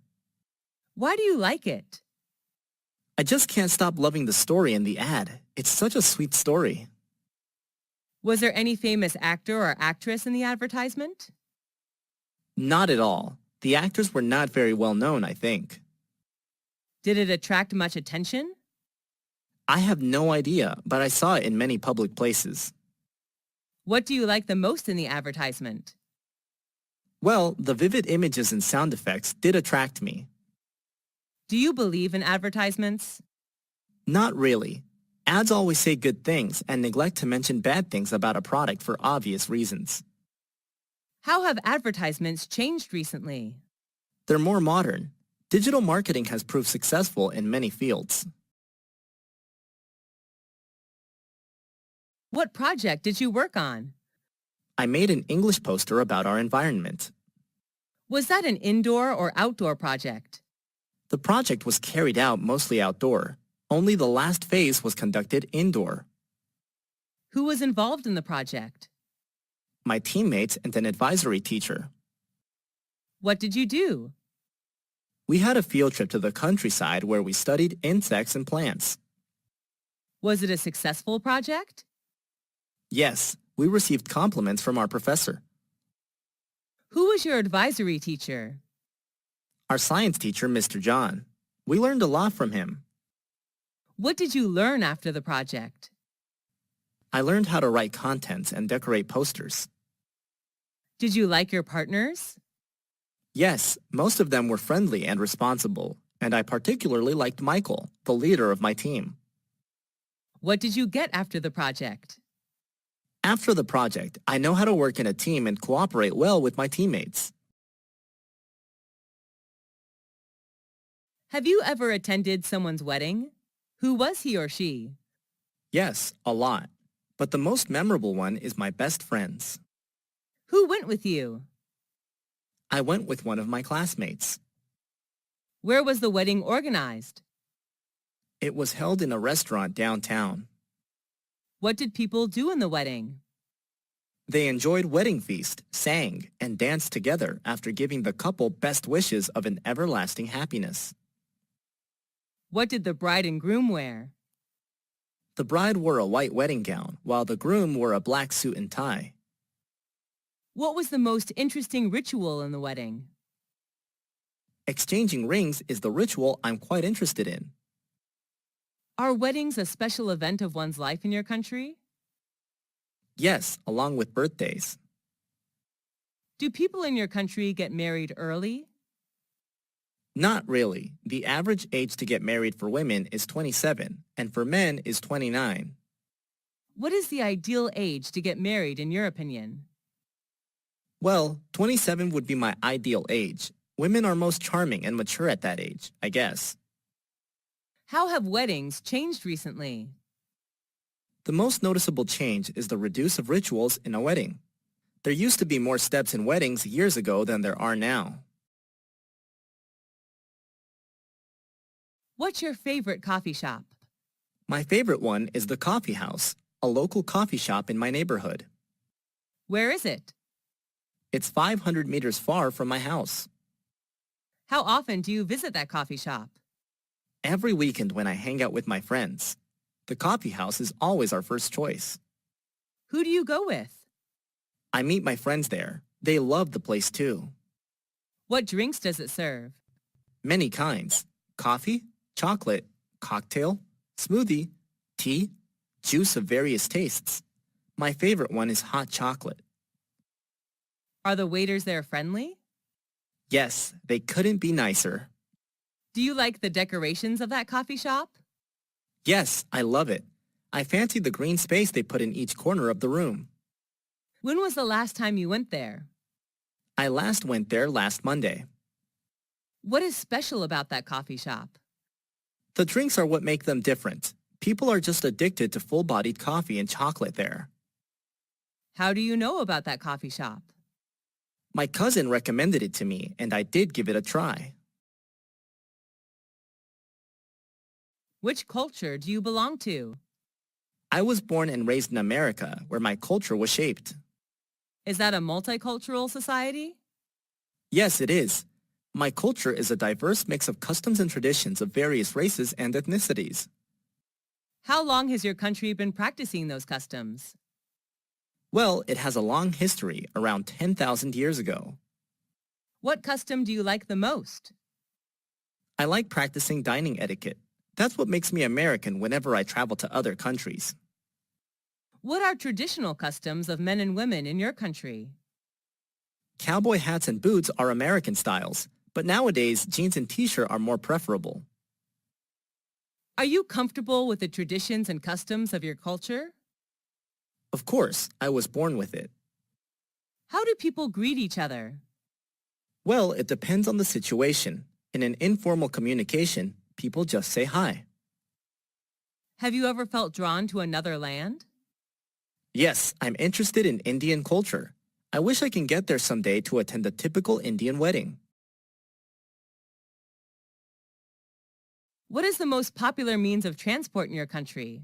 Why do you like it? I just can't stop loving the story in the ad. It's such a sweet story. Was there any famous actor or actress in the advertisement? Not at all. The actors were not very well known, I think. Did it attract much attention? I have no idea, but I saw it in many public places. What do you like the most in the advertisement? Well, the vivid images and sound effects did attract me. Do you believe in advertisements? Not really. Ads always say good things and neglect to mention bad things about a product for obvious reasons. How have advertisements changed recently? They're more modern. Digital marketing has proved successful in many fields. What project did you work on? I made an English poster about our environment. Was that an indoor or outdoor project? The project was carried out mostly outdoor. Only the last phase was conducted indoor. Who was involved in the project? My teammates and an advisory teacher. What did you do? We had a field trip to the countryside where we studied insects and plants. Was it a successful project? Yes, we received compliments from our professor. Who was your advisory teacher? Our science teacher, Mr. John. We learned a lot from him. What did you learn after the project? I learned how to write contents and decorate posters. Did you like your partners? Yes, most of them were friendly and responsible, and I particularly liked Michael, the leader of my team. What did you get after the project? After the project, I know how to work in a team and cooperate well with my teammates. Have you ever attended someone's wedding? Who was he or she? Yes, a lot. But the most memorable one is my best friend's. Who went with you? I went with one of my classmates. Where was the wedding organized? It was held in a restaurant downtown. What did people do in the wedding? They enjoyed wedding feast, sang, and danced together after giving the couple best wishes of an everlasting happiness. What did the bride and groom wear? The bride wore a white wedding gown, while the groom wore a black suit and tie. What was the most interesting ritual in the wedding? Exchanging rings is the ritual I'm quite interested in. Are weddings a special event of one's life in your country? Yes, along with birthdays. Do people in your country get married early? Not really. The average age to get married for women is 27, and for men is 29. What is the ideal age to get married in your opinion? Well, 27 would be my ideal age. Women are most charming and mature at that age, I guess. How have weddings changed recently? The most noticeable change is the reduce of rituals in a wedding. There used to be more steps in weddings years ago than there are now. What's your favorite coffee shop? My favorite one is the Coffee House, a local coffee shop in my neighborhood. Where is it? It's 500 meters far from my house. How often do you visit that coffee shop? Every weekend when I hang out with my friends. The coffee house is always our first choice. Who do you go with? I meet my friends there. They love the place too. What drinks does it serve? Many kinds. Coffee, chocolate, cocktail, smoothie, tea, juice of various tastes. My favorite one is hot chocolate. Are the waiters there friendly? Yes, they couldn't be nicer. Do you like the decorations of that coffee shop? Yes, I love it. I fancy the green space they put in each corner of the room. When was the last time you went there? I last went there last Monday. What is special about that coffee shop? The drinks are what make them different. People are just addicted to full-bodied coffee and chocolate there. How do you know about that coffee shop? My cousin recommended it to me, and I did give it a try. Which culture do you belong to? I was born and raised in America, where my culture was shaped. Is that a multicultural society? Yes, it is. My culture is a diverse mix of customs and traditions of various races and ethnicities. How long has your country been practicing those customs? Well, it has a long history, around 10,000 years ago. What custom do you like the most? I like practicing dining etiquette. That's what makes me American whenever I travel to other countries. What are traditional customs of men and women in your country? Cowboy hats and boots are American styles, but nowadays jeans and t-shirt are more preferable. Are you comfortable with the traditions and customs of your culture? Of course, I was born with it. How do people greet each other? Well, it depends on the situation. In an informal communication, people just say hi. Have you ever felt drawn to another land? Yes, I'm interested in Indian culture. I wish I can get there someday to attend a typical Indian wedding. What is the most popular means of transport in your country?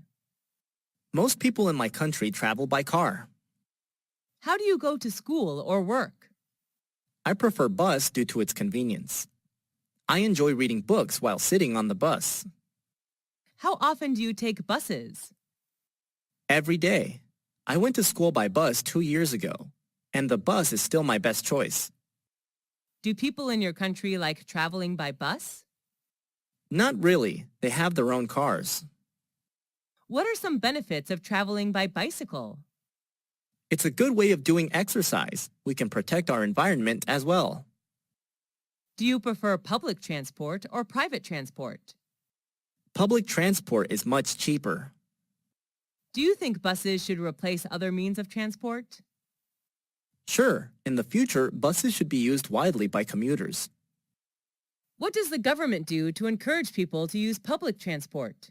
Most people in my country travel by car. How do you go to school or work? I prefer bus due to its convenience. I enjoy reading books while sitting on the bus. How often do you take buses? Every day. I went to school by bus 2 years ago, and the bus is still my best choice. Do people in your country like traveling by bus? Not really. They have their own cars. What are some benefits of traveling by bicycle? It's a good way of doing exercise. We can protect our environment as well. Do you prefer public transport or private transport? Public transport is much cheaper. Do you think buses should replace other means of transport? Sure, in the future, buses should be used widely by commuters. What does the government do to encourage people to use public transport?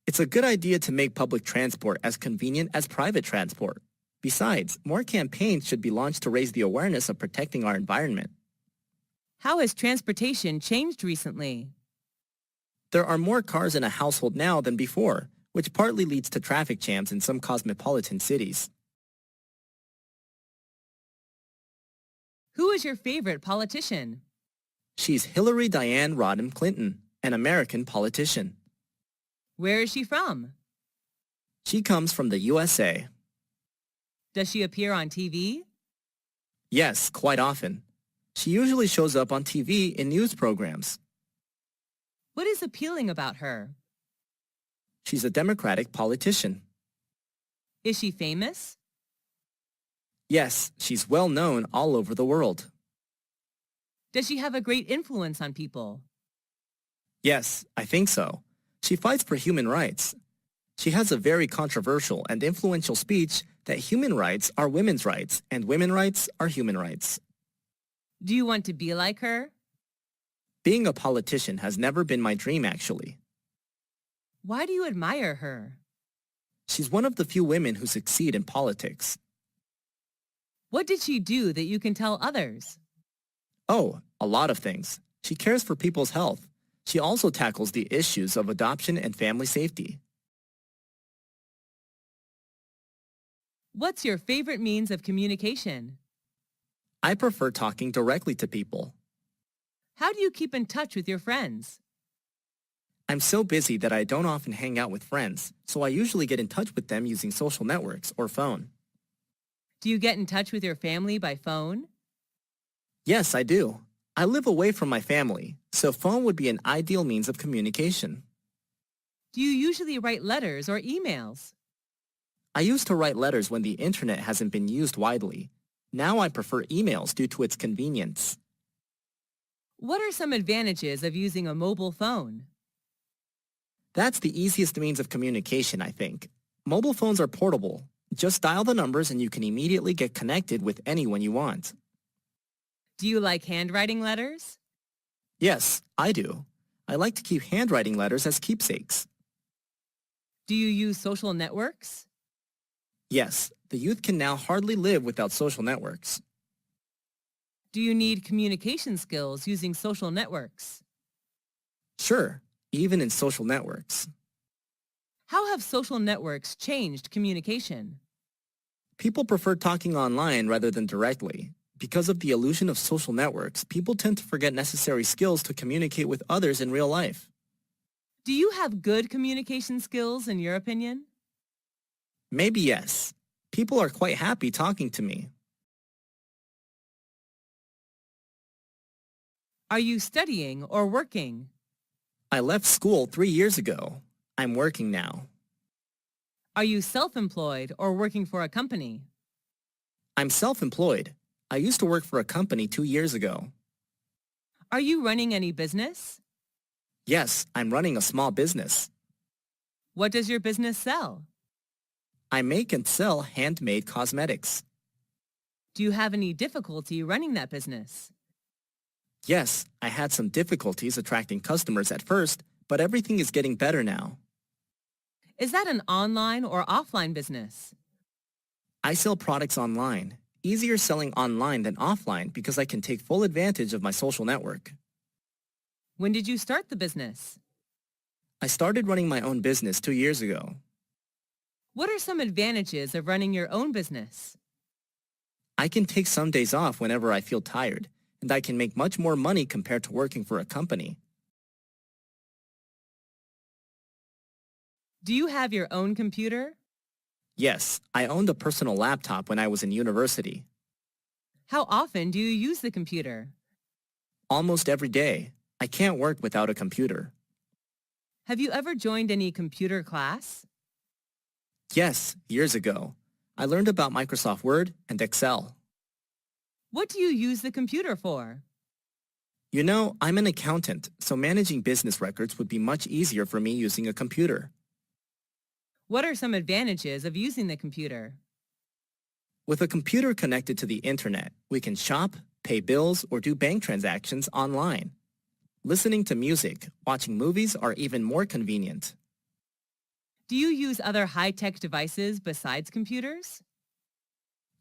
It's a good idea to make public transport as convenient as private transport. Besides, more campaigns should be launched to raise the awareness of protecting our environment. How has transportation changed recently? There are more cars in a household now than before, which partly leads to traffic jams in some cosmopolitan cities. Who is your favorite politician? She's Hillary Diane Rodham Clinton, an American politician. Where is she from? She comes from the USA. Does she appear on TV? Yes, quite often. She usually shows up on TV in news programs. What is appealing about her? She's a Democratic politician. Is she famous? Yes, she's well known all over the world. Does she have a great influence on people? Yes, I think so. She fights for human rights. She has a very controversial and influential speech that human rights are women's rights and women's rights are human rights. Do you want to be like her? Being a politician has never been my dream, actually. Why do you admire her? She's one of the few women who succeed in politics. What did she do that you can tell others? Oh, a lot of things. She cares for people's health. She also tackles the issues of adoption and family safety. What's your favorite means of communication? I prefer talking directly to people. How do you keep in touch with your friends? I'm so busy that I don't often hang out with friends, so I usually get in touch with them using social networks or phone. Do you get in touch with your family by phone? Yes, I do. I live away from my family, so phone would be an ideal means of communication. Do you usually write letters or emails? I used to write letters when the internet hasn't been used widely. Now I prefer emails due to its convenience. What are some advantages of using a mobile phone? That's the easiest means of communication, I think. Mobile phones are portable. Just dial the numbers and you can immediately get connected with anyone you want. Do you like handwriting letters? Yes, I do. I like to keep handwriting letters as keepsakes. Do you use social networks? Yes, the youth can now hardly live without social networks. Do you need communication skills using social networks? Sure, even in social networks. How have social networks changed communication? People prefer talking online rather than directly. Because of the illusion of social networks, people tend to forget necessary skills to communicate with others in real life. Do you have good communication skills in your opinion? Maybe yes. People are quite happy talking to me. Are you studying or working? I left school 3 years ago. I'm working now. Are you self-employed or working for a company? I'm self-employed. I used to work for a company 2 years ago. Are you running any business? Yes, I'm running a small business. What does your business sell? I make and sell handmade cosmetics. Do you have any difficulty running that business? Yes, I had some difficulties attracting customers at first, but everything is getting better now. Is that an online or offline business? I sell products online. Easier selling online than offline because I can take full advantage of my social network. When did you start the business? I started running my own business 2 years ago. What are some advantages of running your own business? I can take some days off whenever I feel tired, and I can make much more money compared to working for a company. Do you have your own computer? Yes, I owned a personal laptop when I was in university. How often do you use the computer? Almost every day. I can't work without a computer. Have you ever joined any computer class? Yes, years ago. I learned about Microsoft Word and Excel. What do you use the computer for? You know, I'm an accountant, so managing business records would be much easier for me using a computer. What are some advantages of using the computer? With a computer connected to the internet, we can shop, pay bills, or do bank transactions online. Listening to music, watching movies are even more convenient. Do you use other high-tech devices besides computers?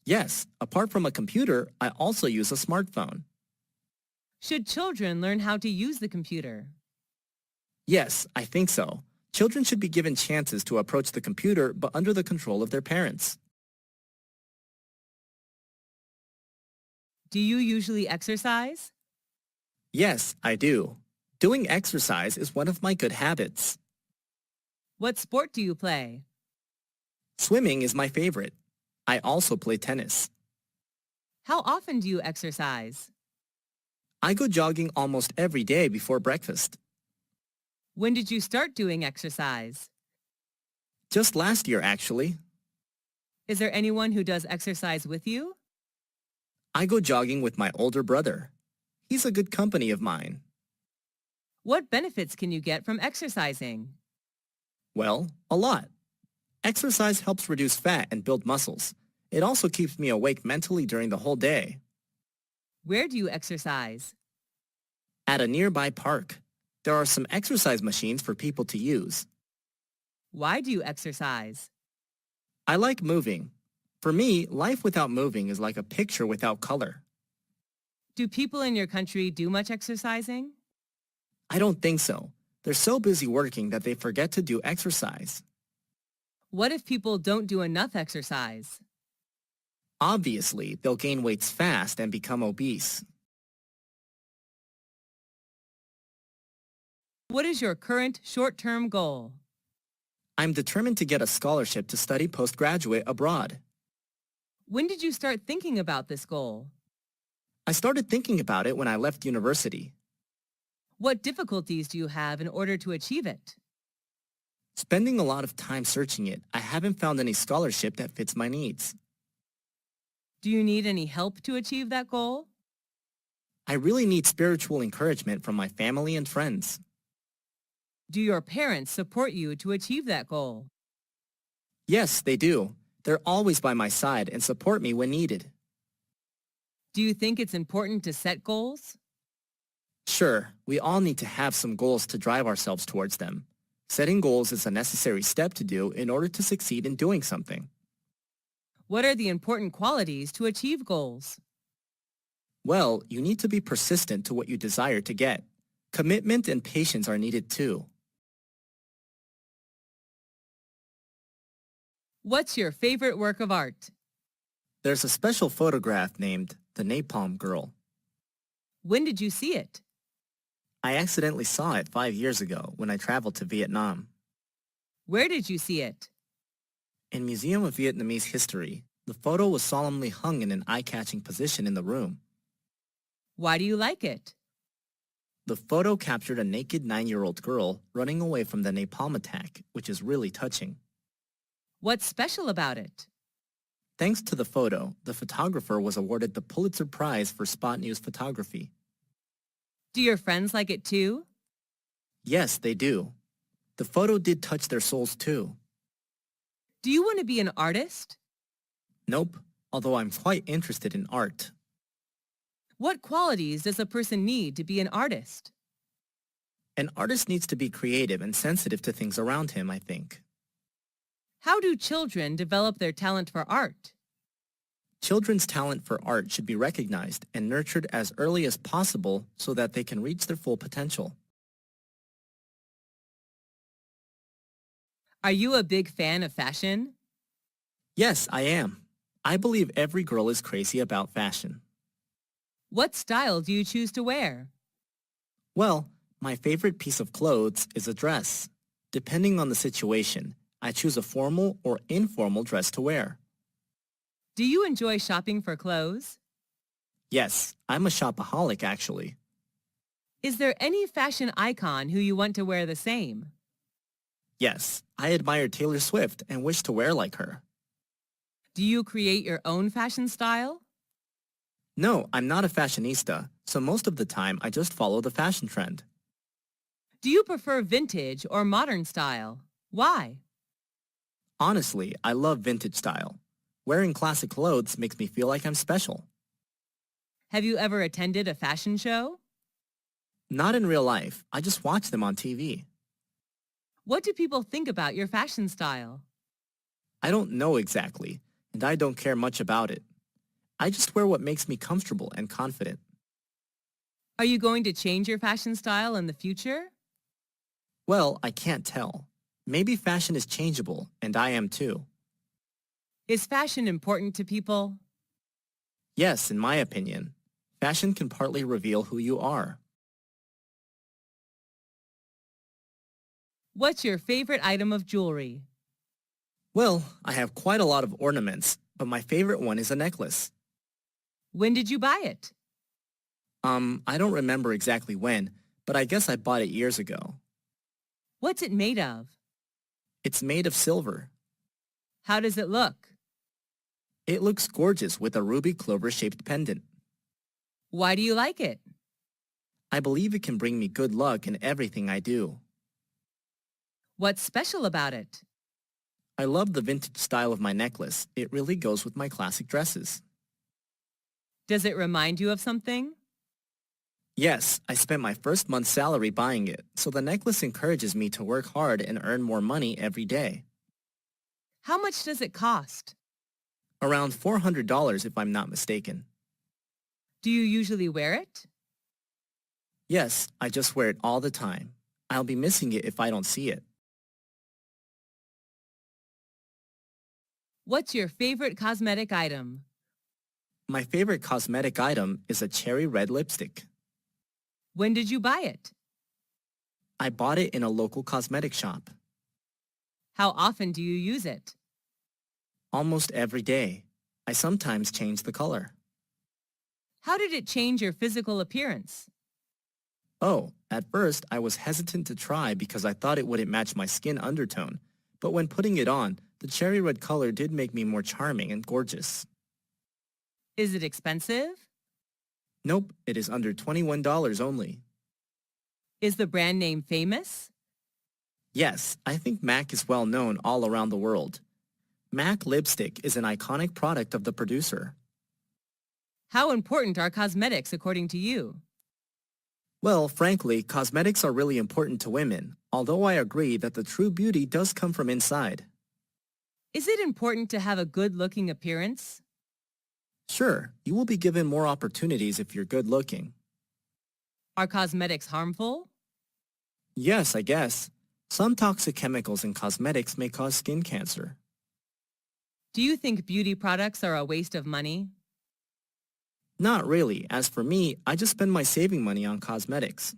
Yes, apart from a computer, I also use a smartphone. Should children learn how to use the computer? Yes, I think so. Children should be given chances to approach the computer, but under the control of their parents. Do you usually exercise? Yes, I do. Doing exercise is one of my good habits. What sport do you play? Swimming is my favorite. I also play tennis. How often do you exercise? I go jogging almost every day before breakfast. When did you start doing exercise? Just last year, actually. Is there anyone who does exercise with you? I go jogging with my older brother. He's a good company of mine. What benefits can you get from exercising? Well, a lot. Exercise helps reduce fat and build muscles. It also keeps me awake mentally during the whole day. Where do you exercise? At a nearby park, there are some exercise machines for people to use. Why do you exercise? I like moving. For me, life without moving is like a picture without color. Do people in your country do much exercising? I don't think so. They're so busy working that they forget to do exercise. What if people don't do enough exercise? Obviously, they'll gain weight fast and become obese. What is your current short-term goal? I'm determined to get a scholarship to study postgraduate abroad. When did you start thinking about this goal? I started thinking about it when I left university. What difficulties do you have in order to achieve it? Spending a lot of time searching it, I haven't found any scholarship that fits my needs. Do you need any help to achieve that goal? I really need spiritual encouragement from my family and friends. Do your parents support you to achieve that goal? Yes, they do. They're always by my side and support me when needed. Do you think it's important to set goals? Sure, we all need to have some goals to drive ourselves towards them. Setting goals is a necessary step to do in order to succeed in doing something. What are the important qualities to achieve goals? Well, you need to be persistent to what you desire to get. Commitment and patience are needed too. What's your favorite work of art? There's a special photograph named The Napalm Girl. When did you see it? I accidentally saw it 5 years ago when I traveled to Vietnam. Where did you see it? In Museum of Vietnamese History, the photo was solemnly hung in an eye-catching position in the room. Why do you like it? The photo captured a naked 9-year-old girl running away from the napalm attack, which is really touching. What's special about it? Thanks to the photo, the photographer was awarded the Pulitzer Prize for Spot News photography. Do your friends like it too? Yes, they do. The photo did touch their souls too. Do you want to be an artist? Nope, although I'm quite interested in art. What qualities does a person need to be an artist? An artist needs to be creative and sensitive to things around him, I think. How do children develop their talent for art? Children's talent for art should be recognized and nurtured as early as possible so that they can reach their full potential. Are you a big fan of fashion? Yes, I am. I believe every girl is crazy about fashion. What style do you choose to wear? Well, my favorite piece of clothes is a dress. Depending on the situation, I choose a formal or informal dress to wear. Do you enjoy shopping for clothes? Yes, I'm a shopaholic actually. Is there any fashion icon who you want to wear the same? Yes, I admire Taylor Swift and wish to wear like her. Do you create your own fashion style? No, I'm not a fashionista, so most of the time I just follow the fashion trend. Do you prefer vintage or modern style? Why? Honestly, I love vintage style. Wearing classic clothes makes me feel like I'm special. Have you ever attended a fashion show? Not in real life, I just watch them on TV. What do people think about your fashion style? I don't know exactly, and I don't care much about it. I just wear what makes me comfortable and confident. Are you going to change your fashion style in the future? Well, I can't tell. Maybe fashion is changeable, and I am too. Is fashion important to people? Yes, in my opinion. Fashion can partly reveal who you are. What's your favorite item of jewelry? Well, I have quite a lot of ornaments, but my favorite one is a necklace. When did you buy it? I don't remember exactly when, but I guess I bought it years ago. What's it made of? It's made of silver. How does it look? It looks gorgeous with a ruby clover-shaped pendant. Why do you like it? I believe it can bring me good luck in everything I do. What's special about it? I love the vintage style of my necklace. It really goes with my classic dresses. Does it remind you of something? Yes, I spent my first month's salary buying it, so the necklace encourages me to work hard and earn more money every day. How much does it cost? Around $400 if I'm not mistaken. Do you usually wear it? Yes, I just wear it all the time. I'll be missing it if I don't see it. What's your favorite cosmetic item? My favorite cosmetic item is a cherry red lipstick. When did you buy it? I bought it in a local cosmetic shop. How often do you use it? Almost every day. I sometimes change the color. How did it change your physical appearance? Oh, at first I was hesitant to try because I thought it wouldn't match my skin undertone, but when putting it on, the cherry red color did make me more charming and gorgeous. Is it expensive? Nope, it is under $21 only. Is the brand name famous? Yes, I think MAC is well known all around the world. MAC lipstick is an iconic product of the producer. How important are cosmetics according to you? Well, frankly, cosmetics are really important to women, although I agree that the true beauty does come from inside. Is it important to have a good-looking appearance? Sure, you will be given more opportunities if you're good looking. Are cosmetics harmful? Yes, I guess. Some toxic chemicals in cosmetics may cause skin cancer. Do you think beauty products are a waste of money? Not really. As for me, I just spend my saving money on cosmetics.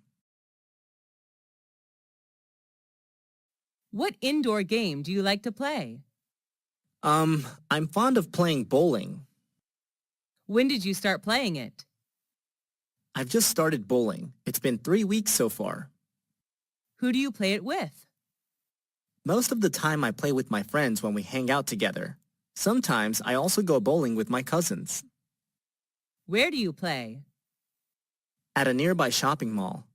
What indoor game do you like to play? I'm fond of playing bowling. When did you start playing it? I've just started bowling. It's been 3 weeks so far. Who do you play it with? Most of the time I play with my friends when we hang out together. Sometimes I also go bowling with my cousins. Where do you play? At a nearby shopping mall.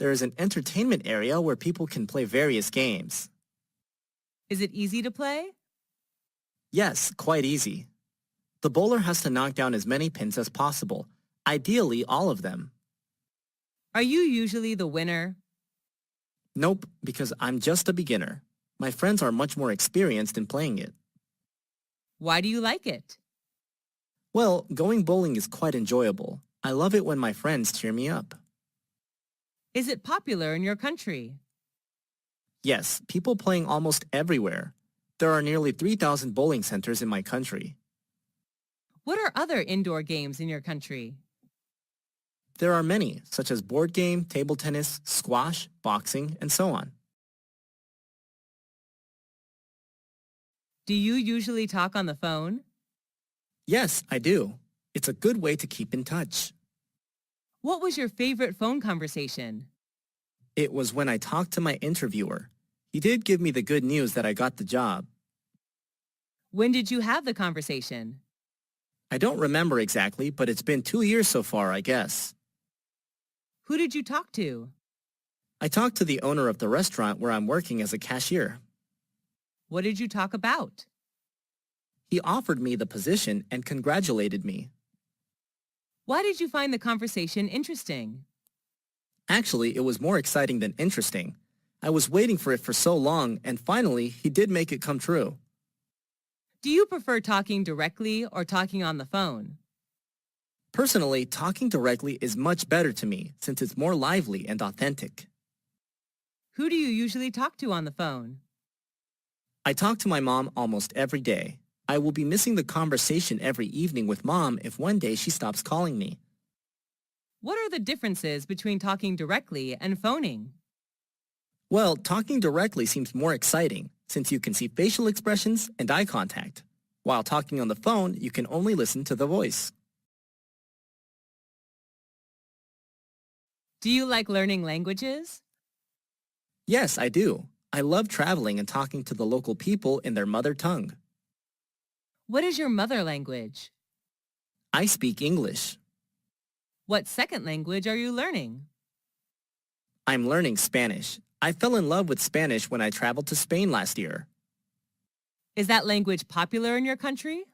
There is an entertainment area where people can play various games. Is it easy to play? Yes, quite easy. The bowler has to knock down as many pins as possible, ideally all of them. Are you usually the winner? Nope, because I'm just a beginner. My friends are much more experienced in playing it. Why do you like it? Well, going bowling is quite enjoyable. I love it when my friends cheer me up. Is it popular in your country? Yes, people playing almost everywhere. There are nearly 3,000 bowling centers in my country. What are other indoor games in your country? There are many, such as board game, table tennis, squash, boxing, and so on. Do you usually talk on the phone? Yes, I do. It's a good way to keep in touch. What was your favorite phone conversation? It was when I talked to my interviewer. He did give me the good news that I got the job. When did you have the conversation? I don't remember exactly, but it's been 2 years so far, I guess. Who did you talk to? I talked to the owner of the restaurant where I'm working as a cashier. What did you talk about? He offered me the position and congratulated me. Why did you find the conversation interesting? Actually, it was more exciting than interesting. I was waiting for it for so long, and finally, he did make it come true. Do you prefer talking directly or talking on the phone? Personally, talking directly is much better to me since it's more lively and authentic. Who do you usually talk to on the phone? I talk to my mom almost every day. I will be missing the conversation every evening with Mom if one day she stops calling me. What are the differences between talking directly and phoning? Well, talking directly seems more exciting since you can see facial expressions and eye contact. While talking on the phone, you can only listen to the voice. Do you like learning languages? Yes, I do. I love traveling and talking to the local people in their mother tongue. What is your mother language? I speak English. What second language are you learning? I'm learning Spanish. I fell in love with Spanish when I traveled to Spain last year. Is that language popular in your country?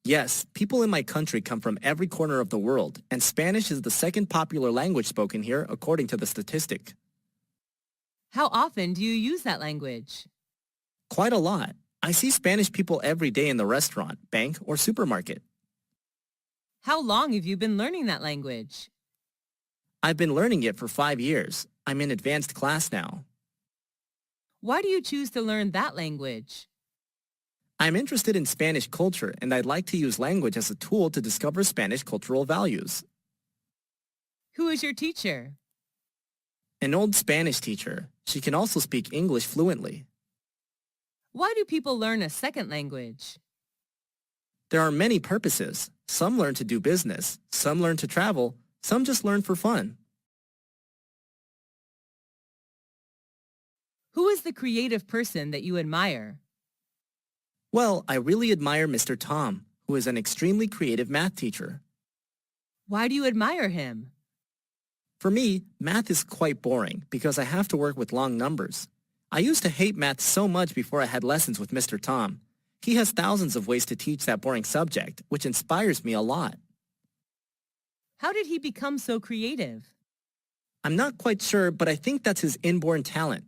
Yes, people in my country come from every corner of the world, and Spanish is the second popular language spoken here according to the statistic. How often do you use that language? Quite a lot. I see Spanish people every day in the restaurant, bank, or supermarket. How long have you been learning that language? I've been learning it for 5 years. I'm in advanced class now. Why do you choose to learn that language? I'm interested in Spanish culture, and I'd like to use language as a tool to discover Spanish cultural values. Who is your teacher? An old Spanish teacher. She can also speak English fluently. Why do people learn a second language? There are many purposes. Some learn to do business, some learn to travel, some just learn for fun. Who is the creative person that you admire? Well, I really admire Mr. Tom, who is an extremely creative math teacher. Why do you admire him? For me, math is quite boring because I have to work with long numbers. I used to hate math so much before I had lessons with Mr. Tom. He has thousands of ways to teach that boring subject, which inspires me a lot. How did he become so creative? I'm not quite sure, but I think that's his inborn talent.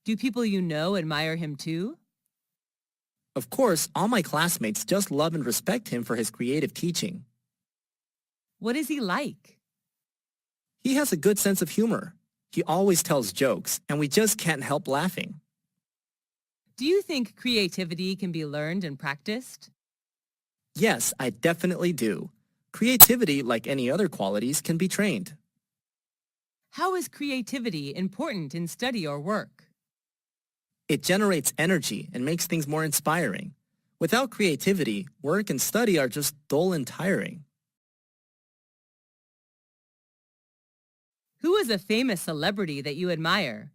Do people you know admire him too? Of course, all my classmates just love and respect him for his creative teaching. What is he like? He has a good sense of humor. He always tells jokes, and we just can't help laughing. Do you think creativity can be learned and practiced? Yes, I definitely do. Creativity, like any other qualities, can be trained. How is creativity important in study or work? It generates energy and makes things more inspiring. Without creativity, work and study are just dull and tiring. Who is a famous celebrity that you admire?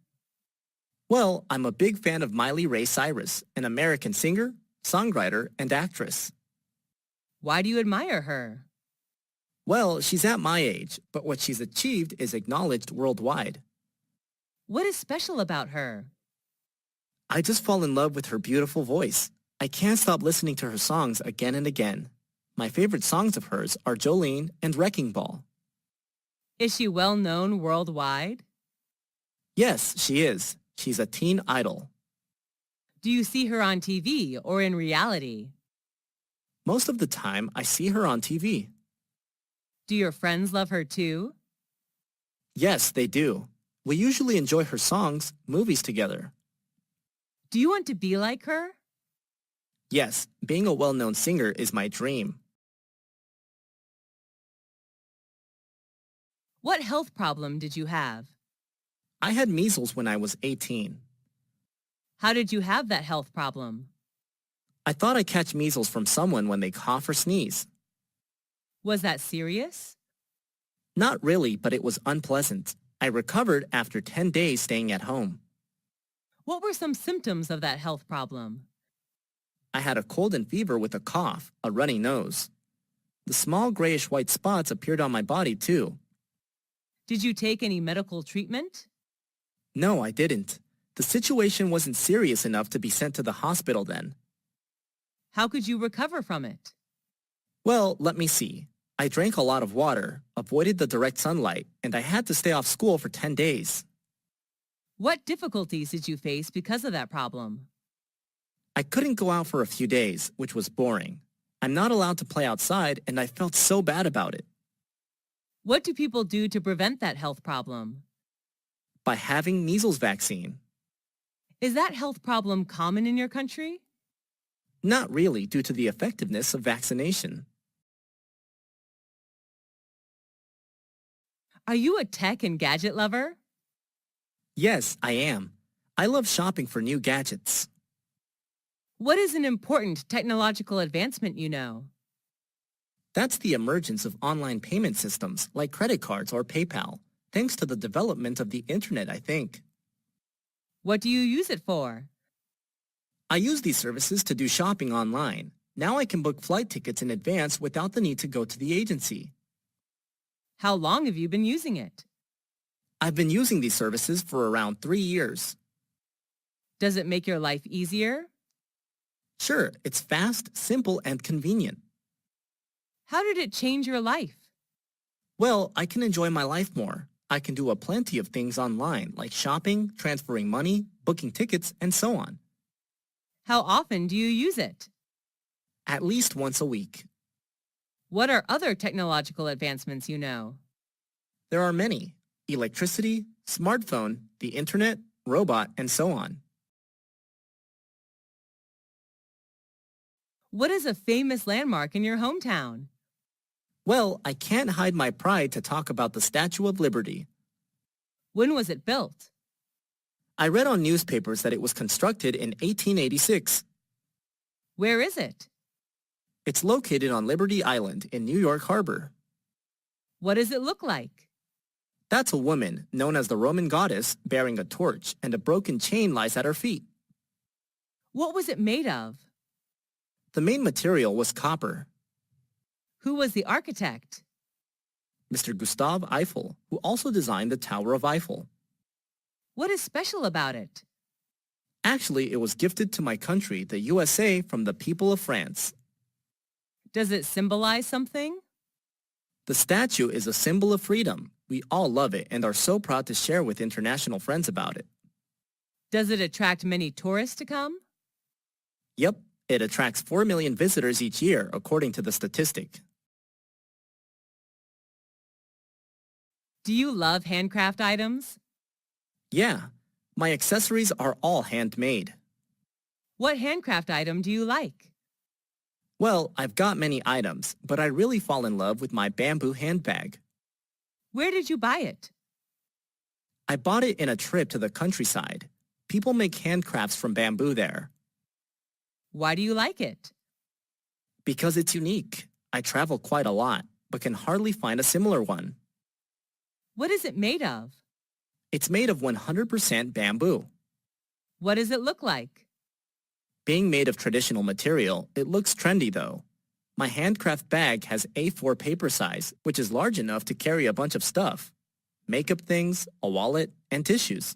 Well, I'm a big fan of Miley Ray Cyrus, an American singer, songwriter, and actress. Why do you admire her? Well, she's at my age, but what she's achieved is acknowledged worldwide. What is special about her? I just fall in love with her beautiful voice. I can't stop listening to her songs again and again. My favorite songs of hers are Jolene and Wrecking Ball. Is she well known worldwide? Yes, she is. She's a teen idol. Do you see her on TV or in reality? Most of the time, I see her on TV. Do your friends love her too? Yes, they do. We usually enjoy her songs, movies together. Do you want to be like her? Yes, being a well-known singer is my dream. What health problem did you have? I had measles when I was 18. How did you have that health problem? I thought I catch measles from someone when they cough or sneeze. Was that serious? Not really, but it was unpleasant. I recovered after 10 days staying at home. What were some symptoms of that health problem? I had a cold and fever with a cough, a runny nose. The small grayish-white spots appeared on my body too. Did you take any medical treatment? No, I didn't. The situation wasn't serious enough to be sent to the hospital then. How could you recover from it? Well, let me see. I drank a lot of water, avoided the direct sunlight, and I had to stay off school for 10 days. What difficulties did you face because of that problem? I couldn't go out for a few days, which was boring. I'm not allowed to play outside, and I felt so bad about it. What do people do to prevent that health problem? By having measles vaccine. Is that health problem common in your country? Not really, due to the effectiveness of vaccination. Are you a tech and gadget lover? Yes, I am. I love shopping for new gadgets. What is an important technological advancement you know? That's the emergence of online payment systems like credit cards or PayPal, thanks to the development of the internet, I think. What do you use it for? I use these services to do shopping online. Now I can book flight tickets in advance without the need to go to the agency. How long have you been using it? I've been using these services for around 3 years. Does it make your life easier? Sure, it's fast, simple, and convenient. How did it change your life? Well, I can enjoy my life more. I can do a plenty of things online, like shopping, transferring money, booking tickets, and so on. How often do you use it? At least once a week. What are other technological advancements you know? There are many. Electricity, smartphone, the internet, robot, and so on. What is a famous landmark in your hometown? Well, I can't hide my pride to talk about the Statue of Liberty. When was it built? I read on newspapers that it was constructed in 1886. Where is it? It's located on Liberty Island in New York Harbor. What does it look like? That's a woman, known as the Roman goddess, bearing a torch, and a broken chain lies at her feet. What was it made of? The main material was copper. Who was the architect? Mr. Gustave Eiffel, who also designed the Tower of Eiffel. What is special about it? Actually, it was gifted to my country, the USA, from the people of France. Does it symbolize something? The statue is a symbol of freedom. We all love it and are so proud to share with international friends about it. Does it attract many tourists to come? Yep, it attracts 4 million visitors each year, according to the statistic. Do you love handcraft items? Yeah, my accessories are all handmade. What handcraft item do you like? Well, I've got many items, but I really fall in love with my bamboo handbag. Where did you buy it? I bought it in a trip to the countryside. People make handcrafts from bamboo there. Why do you like it? Because it's unique. I travel quite a lot, but can hardly find a similar one. What is it made of? It's made of 100% bamboo. What does it look like? Being made of traditional material, it looks trendy though. My handcraft bag has A4 paper size, which is large enough to carry a bunch of stuff. Makeup things, a wallet, and tissues.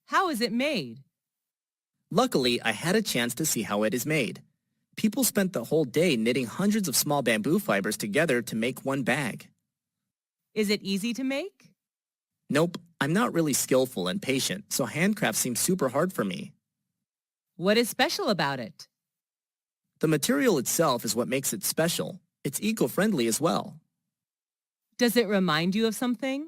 How is it made? Luckily, I had a chance to see how it is made. People spent the whole day knitting hundreds of small bamboo fibers together to make one bag. Is it easy to make? Nope, I'm not really skillful and patient, so handcraft seems super hard for me. What is special about it? The material itself is what makes it special. It's eco-friendly as well. Does it remind you of something?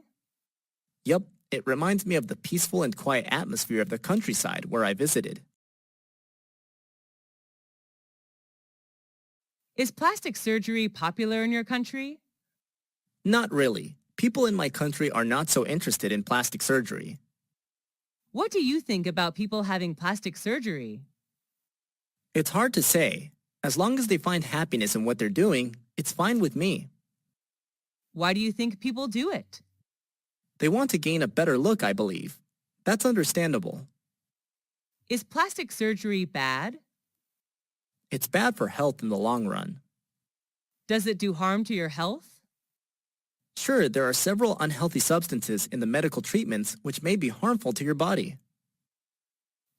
Yup, it reminds me of the peaceful and quiet atmosphere of the countryside where I visited. Is plastic surgery popular in your country? Not really. People in my country are not so interested in plastic surgery. What do you think about people having plastic surgery? It's hard to say. As long as they find happiness in what they're doing, it's fine with me. Why do you think people do it? They want to gain a better look, I believe. That's understandable. Is plastic surgery bad? It's bad for health in the long run. Does it do harm to your health? Sure, there are several unhealthy substances in the medical treatments which may be harmful to your body.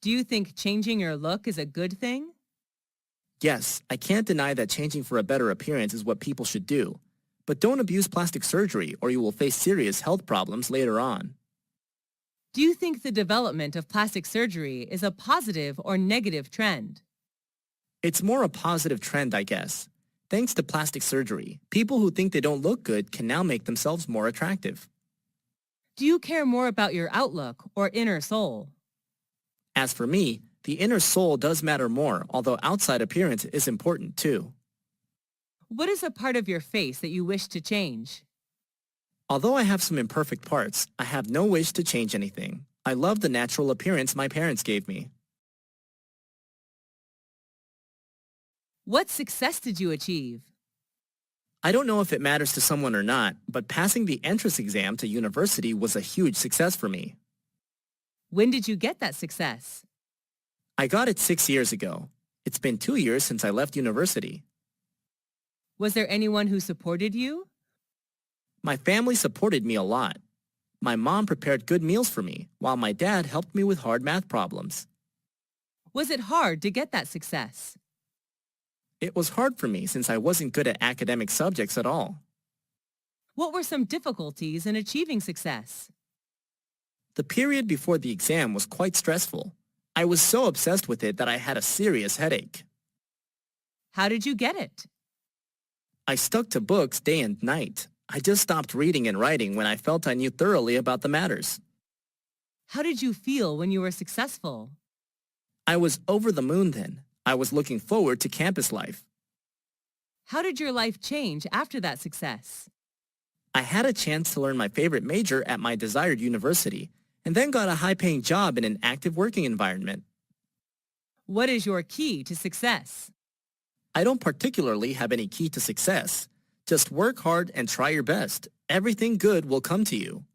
Do you think changing your look is a good thing? Yes, I can't deny that changing for a better appearance is what people should do. But don't abuse plastic surgery or you will face serious health problems later on. Do you think the development of plastic surgery is a positive or negative trend? It's more a positive trend, I guess. Thanks to plastic surgery, people who think they don't look good can now make themselves more attractive. Do you care more about your outlook or inner soul? As for me, the inner soul does matter more, although outside appearance is important too. What is a part of your face that you wish to change? Although I have some imperfect parts, I have no wish to change anything. I love the natural appearance my parents gave me. What success did you achieve? I don't know if it matters to someone or not, but passing the entrance exam to university was a huge success for me. When did you get that success? I got it 6 years ago. It's been 2 years since I left university. Was there anyone who supported you? My family supported me a lot. My mom prepared good meals for me, while my dad helped me with hard math problems. Was it hard to get that success? It was hard for me since I wasn't good at academic subjects at all. What were some difficulties in achieving success? The period before the exam was quite stressful. I was so obsessed with it that I had a serious headache. How did you get it? I stuck to books day and night. I just stopped reading and writing when I felt I knew thoroughly about the matters. How did you feel when you were successful? I was over the moon then. I was looking forward to campus life. How did your life change after that success? I had a chance to learn my favorite major at my desired university, and then got a high-paying job in an active working environment. What is your key to success? I don't particularly have any key to success. Just work hard and try your best. Everything good will come to you.